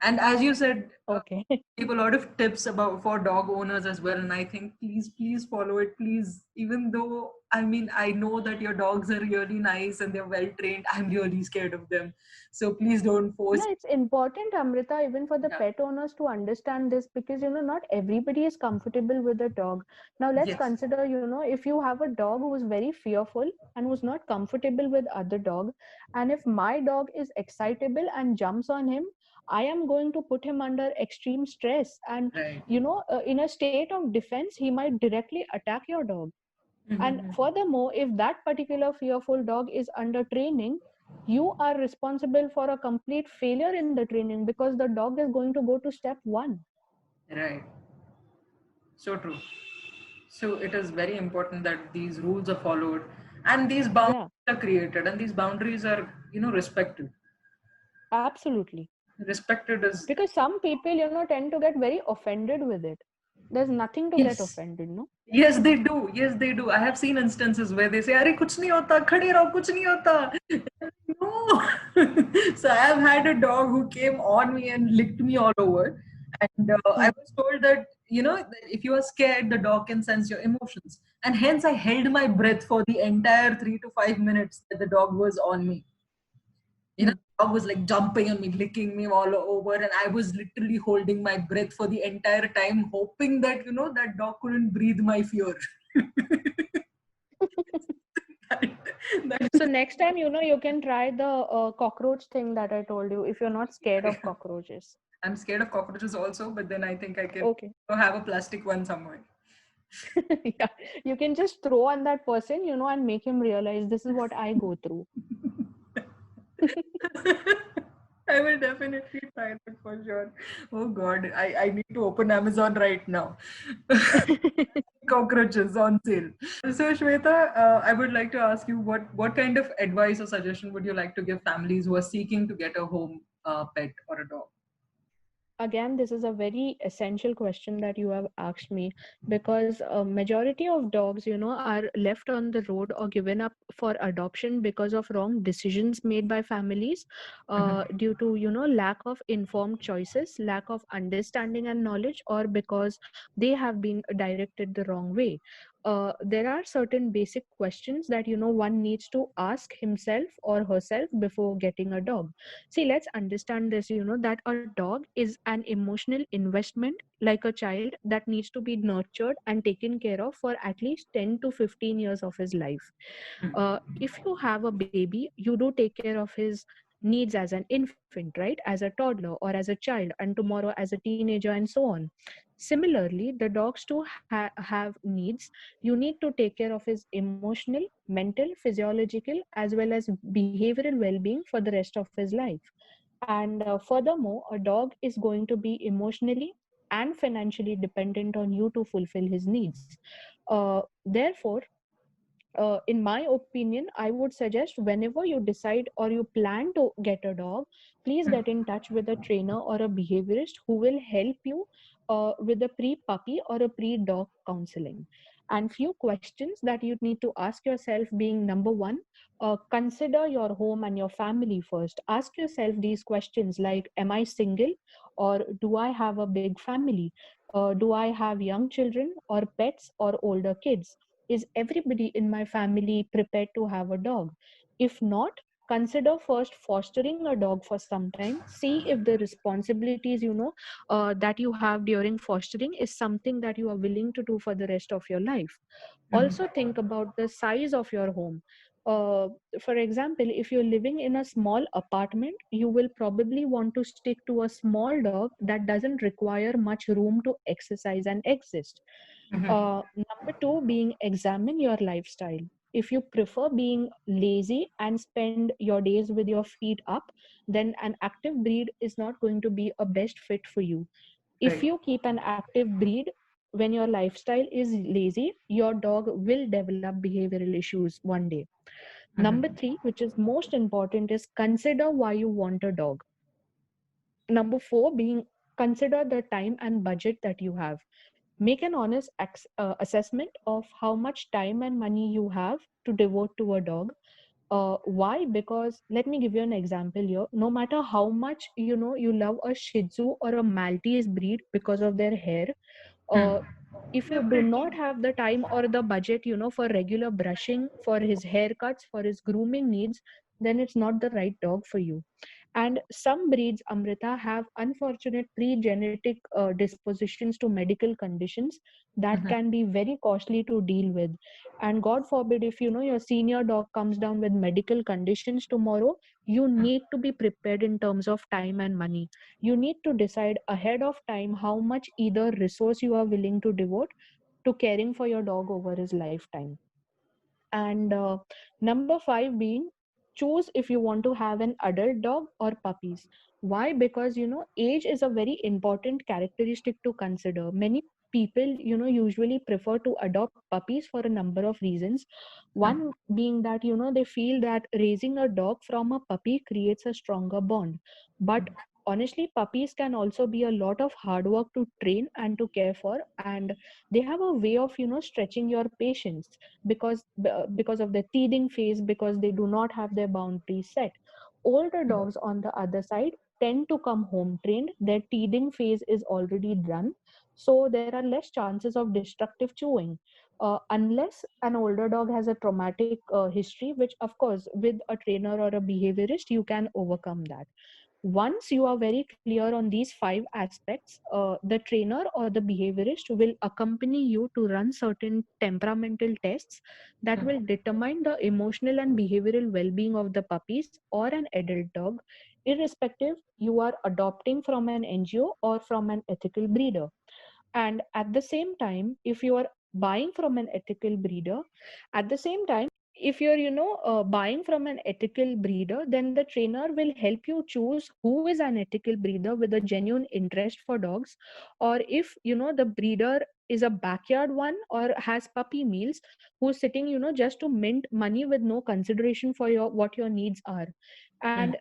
And as you said, Okay. give a lot of tips about for dog owners as well, and I think please follow it, please. Even though, I mean, I know that your dogs are really nice and they're well trained, I'm really scared of them, so please don't force. Yeah, it's important, Amrita, even for the Yeah. pet owners to understand this because, not everybody is comfortable with a dog. Now, let's Yes. consider, if you have a dog who is very fearful and who's not comfortable with other dog, and if my dog is excitable and jumps on him, I am going to put him under extreme stress. And, Right. in a state of defense, he might directly attack your dog. And Mhm. furthermore, if that particular fearful dog is under training, you are responsible for a complete failure in the training because the dog is going to go to step one. Right. So true. So it is very important that these rules are followed, and these Yeah, boundaries are created, and these boundaries are, respected. absolutely. Respected is. Because some people, tend to get very offended with it. There's nothing to get Yes. offended, no? Yes, they do. Yes, they do. I have seen instances where they say, "Arey, kuch nahi hota, khade raho, kuch nahi hota." No. So I have had a dog who came on me and licked me all over, and I Hmm. was told that that if you are scared, the dog can sense your emotions, and hence I held my breath for the entire 3 to 5 minutes that the dog was on me. Hmm. The dog was like jumping on me, licking me all over, and I was literally holding my breath for the entire time, hoping that that dog couldn't breathe my fear. that, that So next time, you can try the cockroach thing that I told you if you're not scared of cockroaches. I'm scared of cockroaches also, but then I think I can Okay. have a plastic one somewhere. Yeah, you can just throw on that person, and make him realize this is what I go through. I will definitely try that for sure. Oh God, I need to open Amazon right now. Cockroaches on sale. So Shweta, I would like to ask you what kind of advice or suggestion would you like to give families who are seeking to get a home pet or a dog? Again, this is a very essential question that you have asked me because a majority of dogs, are left on the road or given up for adoption because of wrong decisions made by families due to, lack of informed choices, lack of understanding and knowledge, or because they have been directed the wrong way. There are certain basic questions that, one needs to ask himself or herself before getting a dog. See, let's understand this, that a dog is an emotional investment like a child that needs to be nurtured and taken care of for at least 10 to 15 years of his life. If you have a baby, you do take care of his needs as an infant, right? As a toddler or as a child, and tomorrow as a teenager, and so on. Similarly, the dogs too have needs. You need to take care of his emotional, mental, physiological, as well as behavioral well-being for the rest of his life. And furthermore, a dog is going to be emotionally and financially dependent on you to fulfill his needs. Therefore, in my opinion, I would suggest whenever you decide or you plan to get a dog, please get in touch with a trainer or a behaviorist who will help you with a pre puppy or a pre dog counseling. And few questions that you need to ask yourself being number one, consider your home and your family first. Ask yourself these questions like, am I single or do I have a big family? Do I have young children or pets or older kids? Is everybody in my family prepared to have a dog? If not, consider first fostering a dog for some time. See if the responsibilities, that you have during fostering is something that you are willing to do for the rest of your life. Also think about the size of your home. uh, for example, if you're living in a small apartment, you will probably want to stick to a small dog that doesn't require much room to exercise and exist. Number two being examine your lifestyle. If you prefer being lazy and spend your days with your feet up, then an active breed is not going to be a best fit for you. If Right. you keep an active breed when your lifestyle is lazy, your dog will develop behavioral issues one day. Number three, which is most important, is consider why you want a dog. Number four being consider the time and budget that you have. Make an honest assessment of how much time and money you have to devote to a dog. Why? Because let me give you an example here. No matter how much you love a Shih Tzu or a Maltese breed because of their hair, uh, if you do not have the time or the budget for regular brushing, for his haircuts, for his grooming needs, then it's not the right dog for you. And some breeds, Amrita, have unfortunate pre-genetic dispositions to medical conditions that can be very costly to deal with. And God forbid, if your senior dog comes down with medical conditions tomorrow, you need to be prepared in terms of time and money. You need to decide ahead of time how much either resource you are willing to devote to caring for your dog over his lifetime. And number five being, choose if you want to have an adult dog or puppies. Why? Because age is a very important characteristic to consider. Many people usually prefer to adopt puppies for a number of reasons. One being that they feel that raising a dog from a puppy creates a stronger bond. But honestly, puppies can also be a lot of hard work to train and to care for, and they have a way of stretching your patience because of the teething phase, because they do not have their boundaries set. Older dogs, on the other side, tend to come home trained. Their teething phase is already done, so there are less chances of destructive chewing. Unless an older dog has a traumatic history, which of course with a trainer or a behaviorist you can overcome that. Once you are very clear on these five aspects, the trainer or the behaviorist will accompany you to run certain temperamental tests that will determine the emotional and behavioral well-being of the puppies or an adult dog, irrespective you are adopting from an NGO or from an ethical breeder. And at the same time, if you are buying from an ethical breeder, at the same time, if you're buying from an ethical breeder, then the trainer will help you choose who is an ethical breeder with a genuine interest for dogs. Or if the breeder is a backyard one or has puppy meals, who's sitting just to mint money with no consideration for what your needs are. And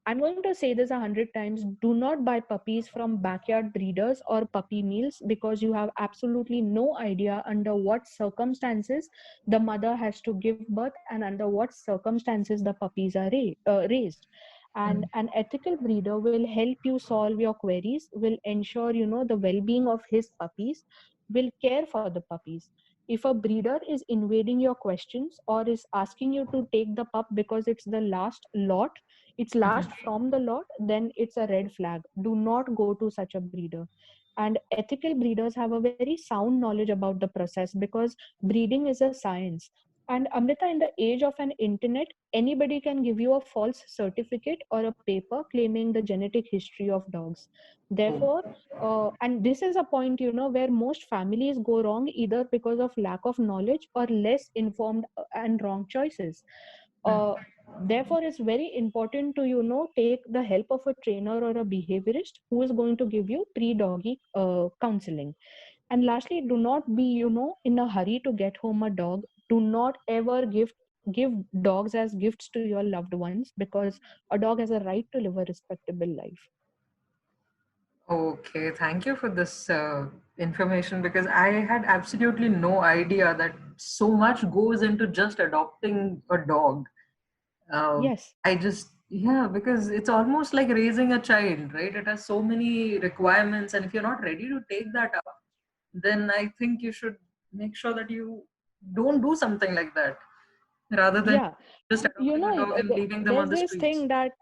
I'm going to say this 100 times. Do not buy puppies from backyard breeders or puppy meals, because you have absolutely no idea under what circumstances the mother has to give birth and under what circumstances the puppies are raised. And an ethical breeder will help you solve your queries, will ensure the well-being of his puppies, will care for the puppies. If a breeder is invading your questions or is asking you to take the pup because it's last from the lot, then it's a red flag. Do not go to such a breeder. And ethical breeders have a very sound knowledge about the process, because breeding is a science. And Amrita, in the age of an internet, anybody can give you a false certificate or a paper claiming the genetic history of dogs. Therefore, and this is a point where most families go wrong, either because of lack of knowledge or less informed and wrong choices. uh, Therefore, it's very important to take the help of a trainer or a behaviorist who is going to give you pre-doggy counseling. And lastly, do not be in a hurry to get home a dog. Do not ever give dogs as gifts to your loved ones, because a dog has a right to live a respectable life. Okay, thank you for this information, because I had absolutely no idea that so much goes into just adopting a dog. Uh, Yes. I just Yeah, because it's almost like raising a child, right? It has so many requirements, and if you're not ready to take that up, then I think you should make sure that you don't do something like that rather than Yeah. just And you adopting know, a dog and leaving them on there's the this streets. thing that,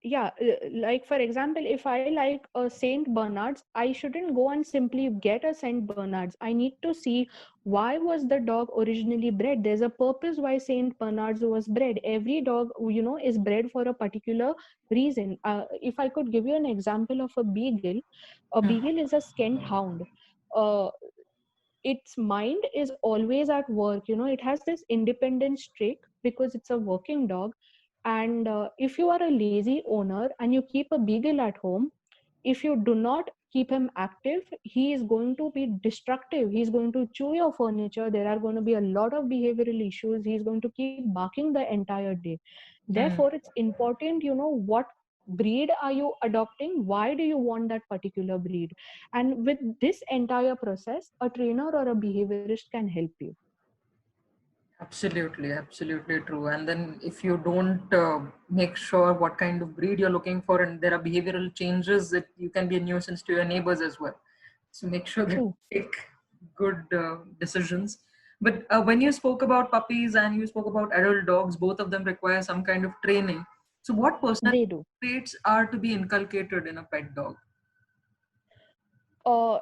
yeah, like for example, if I like a Saint Bernards, I shouldn't go and simply get a Saint Bernards. I need to see why was the dog originally bred. There's a purpose why Saint Bernards was bred. Every dog, is bred for a particular reason. If I could give you an example of a Hmm. beagle is a skent hound. uh, its mind is always at work. It has this independent streak because it's a working dog. And if you are a lazy owner and you keep a beagle at home, if you do not keep him active, he is going to be destructive. He's going to chew your furniture. There are going to be a lot of behavioral issues. He's going to keep barking the entire day. Therefore, Hmm. it's important, what breed are you adopting? Why do you want that particular breed? And with this entire process, a trainer or a behaviorist can help you. Absolutely, absolutely true. And then if you don't make sure what kind of breed you're looking for, and there are behavioral changes, that you can be a nuisance to your neighbors as well. So make sure that True. you take good decisions. But when you spoke about puppies and you spoke about adult dogs, both of them require some kind of training. So what personality They do. traits are to be inculcated in a pet dog?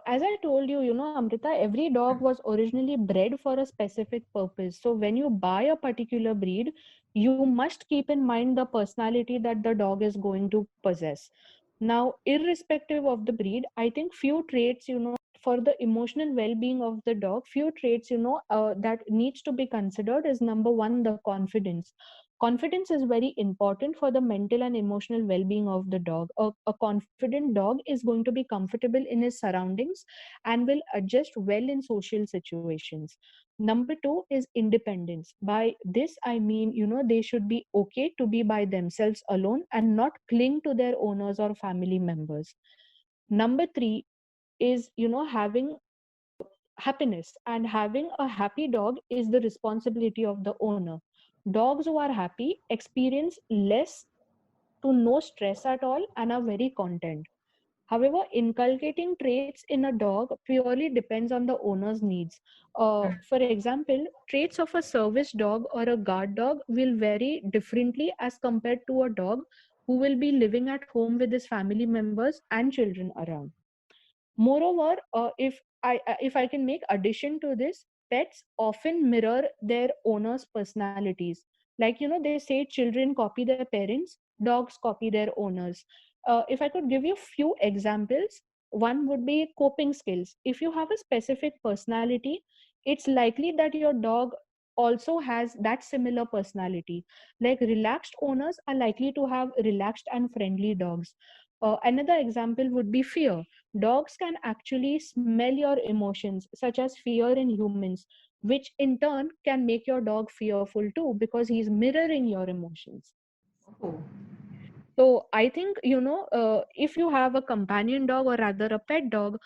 As I told you, Amrita, every dog was originally bred for a specific purpose. So when you buy a particular breed, you must keep in mind the personality that the dog is going to possess. Now, irrespective of the breed, I think few traits, for the emotional well-being of the dog, few traits, that needs to be considered is number one, the confidence. Confidence is very important for the mental and emotional well-being of the dog. A confident dog is going to be comfortable in his surroundings and will adjust well in social situations. Number two is independence. By this I mean, they should be okay to be by themselves alone and not cling to their owners or family members. Number three is, having happiness, and having a happy dog is the responsibility of the owner. Dogs who are happy experience less to no stress at all and are very content. However, inculcating traits in a dog purely depends on the owner's needs. For example, traits of a service dog or a guard dog will vary differently as compared to a dog who will be living at home with his family members and children around. Moreover, if I can make addition to this, pets often mirror their owners' personalities. Like, they say children copy their parents, dogs copy their owners. If I could give you few examples, one would be coping skills. If you have a specific personality, it's likely that your dog also has that similar personality. Like relaxed owners are likely to have relaxed and friendly dogs. Another example would be fear. Dogs can actually smell your emotions, such as fear in humans, which in turn can make your dog fearful too because he's mirroring your emotions. Oh, So I think, if you have a companion dog or rather a pet dog,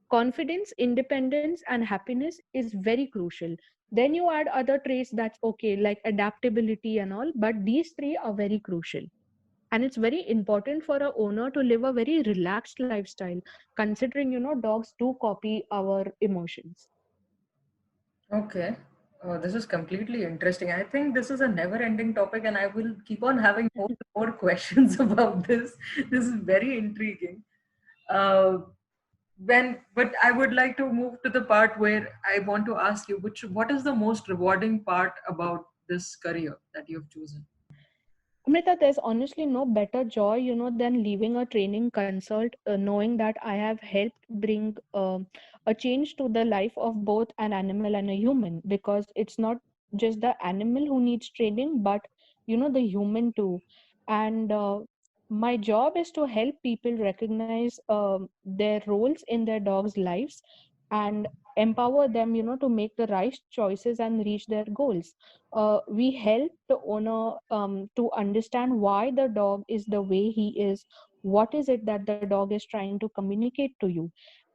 confidence, independence, and happiness is very crucial. Then you add other traits that's okay, like adaptability and all, but these three are very crucial. And it's very important for a owner to live a very relaxed lifestyle, considering, dogs do copy our emotions. okay. This is completely interesting. I think this is a never-ending topic, and I will keep on having more and more questions about this. This is very intriguing. Uh, but I would like to move to the part where I want to ask you, what is the most rewarding part about this career that you've chosen? Amrita, there's honestly no better joy, than leaving a training consult, knowing that I have helped bring a change to the life of both an animal and a human. Because it's not just the animal who needs training, but the human too. And my job is to help people recognize their roles in their dogs' lives and empower them, to make the right choices and reach their goals. We help the owner to understand why the dog is the way he is. What is it that the dog is trying to communicate to you?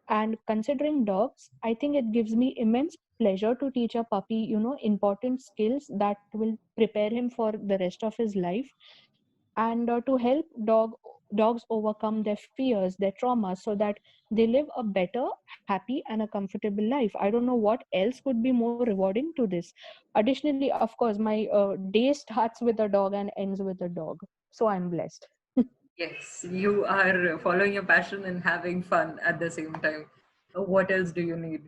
And considering dogs, I think it gives me immense pleasure to teach a puppy, important skills that will prepare him for the rest of his life. and to help dogs overcome their fears, their traumas, so that they live a better, happy, and a comfortable life. I don't know what else could be more rewarding to this. Additionally, of course, my day starts with a dog and ends with a dog, so I'm blessed. Yes, you are following your passion and having fun at the same time. What else do you need?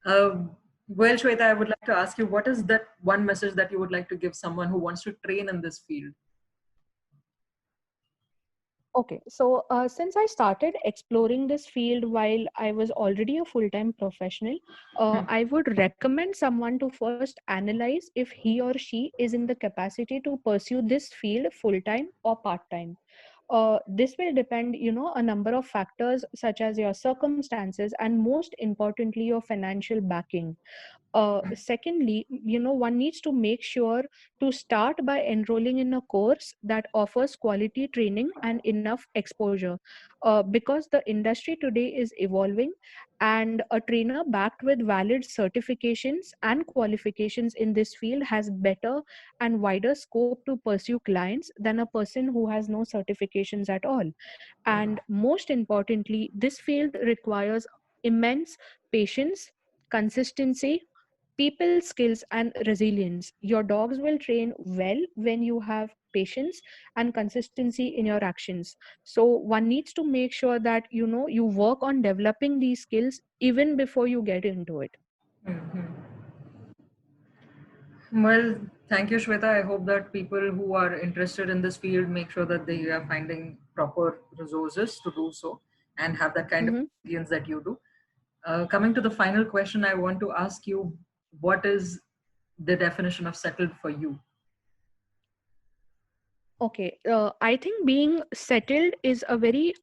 Well, Shweta, I would like to ask you, what is that one message that you would like to give someone who wants to train in this field? Okay, so since I started exploring this field while I was already a full-time professional, I would recommend someone to first analyze if he or she is in the capacity to pursue this field full-time or part-time. This will depend, a number of factors such as your circumstances and most importantly, your financial backing. Secondly, one needs to make sure to start by enrolling in a course that offers quality training and enough exposure, because the industry today is evolving, and a trainer backed with valid certifications and qualifications in this field has better and wider scope to pursue clients than a person who has no certifications at all. And most importantly, this field requires immense patience, consistency, people skills, and resilience. Your dogs will train well when you have patience and consistency in your actions. So one needs to make sure that you work on developing these skills even before you get into it. Mhm. Well, thank you, Shweta. I hope that people who are interested in this field make sure that they are finding proper resources to do so and have that kind of Mhm. experience that you do. Coming to the final question, I want to ask you, what is the definition of settled for you? Okay, I think being settled is a very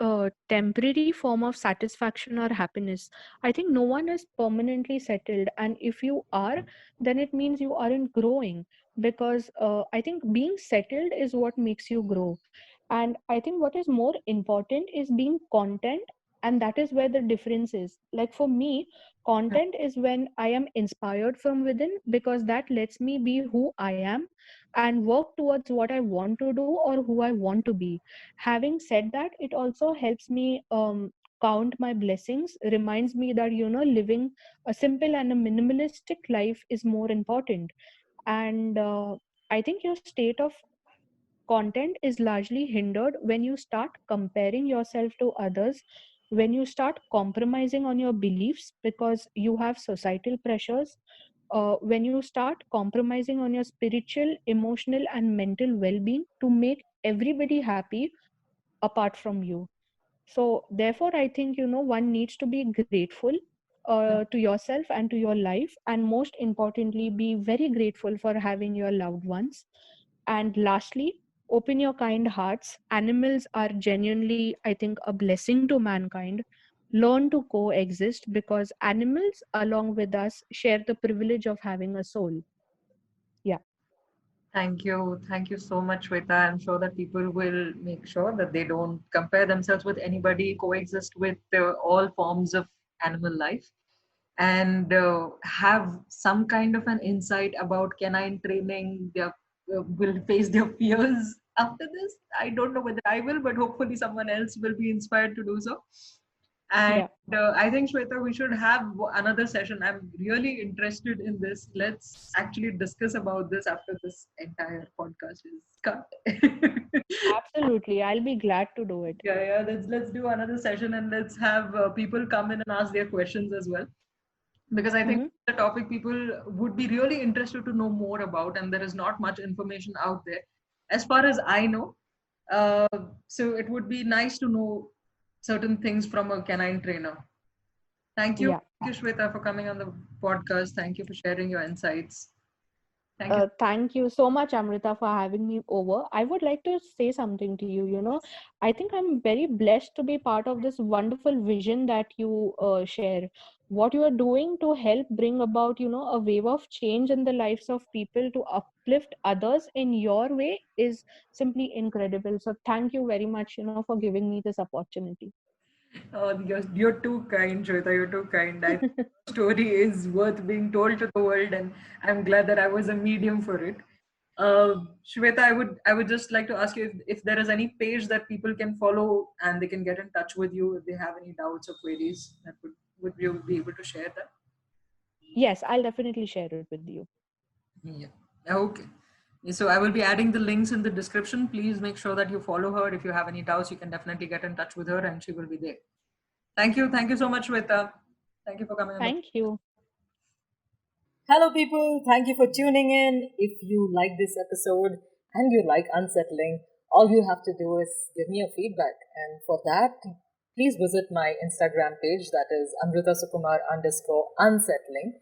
temporary form of satisfaction or happiness. I think no one is permanently settled, and if you are, then it means you aren't growing, because I think being settled is what makes you grow. And I think what is more important is being content, and that is where the difference is. Like for me, content is when I am inspired from within, because that lets me be who I am and work towards what I want to do or who I want to be. Having said that, it also helps me count my blessings, reminds me that living a simple and a minimalistic life is more important. And I think your state of content is largely hindered when you start comparing yourself to others, when you start compromising on your beliefs because you have societal pressures, when you start compromising on your spiritual, emotional, and mental well being to make everybody happy apart from you. So, therefore, I think, one needs to be grateful to yourself and to your life, and most importantly, be very grateful for having your loved ones. And lastly, open your kind hearts. Animals are genuinely, I think, a blessing to mankind. Learn to coexist, because animals, along with us, share the privilege of having a soul. Yeah. Thank you. Thank you so much, Shweta. I'm sure that people will make sure that they don't compare themselves with anybody, coexist with all forms of animal life, and have some kind of an insight about canine training. They will face their fears after this. I don't know whether I will, but hopefully someone else will be inspired to do so. And Yeah. I think, Shweta, we should have another session. I'm really interested in this. Let's actually discuss about this after this entire podcast is cut. Absolutely. I'll be glad to do it. Yeah. Let's do another session and let's have people come in and ask their questions as well, because I think Mhm. the topic people would be really interested to know more about, and there is not much information out there, as far as I know. Uh, so it would be nice to know certain things from a canine trainer. Yeah. Thank you, Shweta, for coming on the podcast. Thank you for sharing your insights. Thank you. Thank you so much, Amrita, for having me over. I would like to say something to you. I think I'm very blessed to be part of this wonderful vision that you share. What you are doing to help bring about, a wave of change in the lives of people to uplift others in your way is simply incredible. So thank you very much, for giving me this opportunity. You're too kind, Shweta. You're too kind. I think the story is worth being told to the world, and I'm glad that I was a medium for it. Shweta, I would just like to ask you if there is any page that people can follow and they can get in touch with you if they have any doubts or queries. That would you be able to share that? Yes, I'll definitely share it with you. Yeah. Okay. So I will be adding the links in the description. Please make sure that you follow her. If you have any doubts, you can definitely get in touch with her and she will be there. Thank you. Thank you so much, Shweta. Thank you for coming on the. Thank you. Hello, people. Thank you for tuning in. If you like this episode and you like Unsettling, all you have to do is give me a feedback. And for that, please visit my Instagram page, that is amritasukumar_unsettling.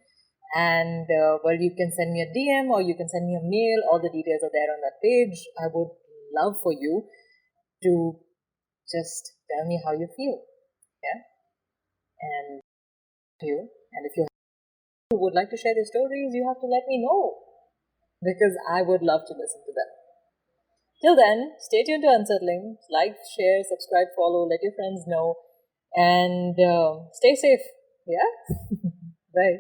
And well, you can send me a DM or you can send me a mail. All the details are there on that page. I would love for you to just tell me how you feel. Yeah. And if you would like to share your stories, you have to let me know because I would love to listen to them. Till then, stay tuned to Unsettling. Like, share, subscribe, follow, let your friends know, and stay safe. Yeah? Bye.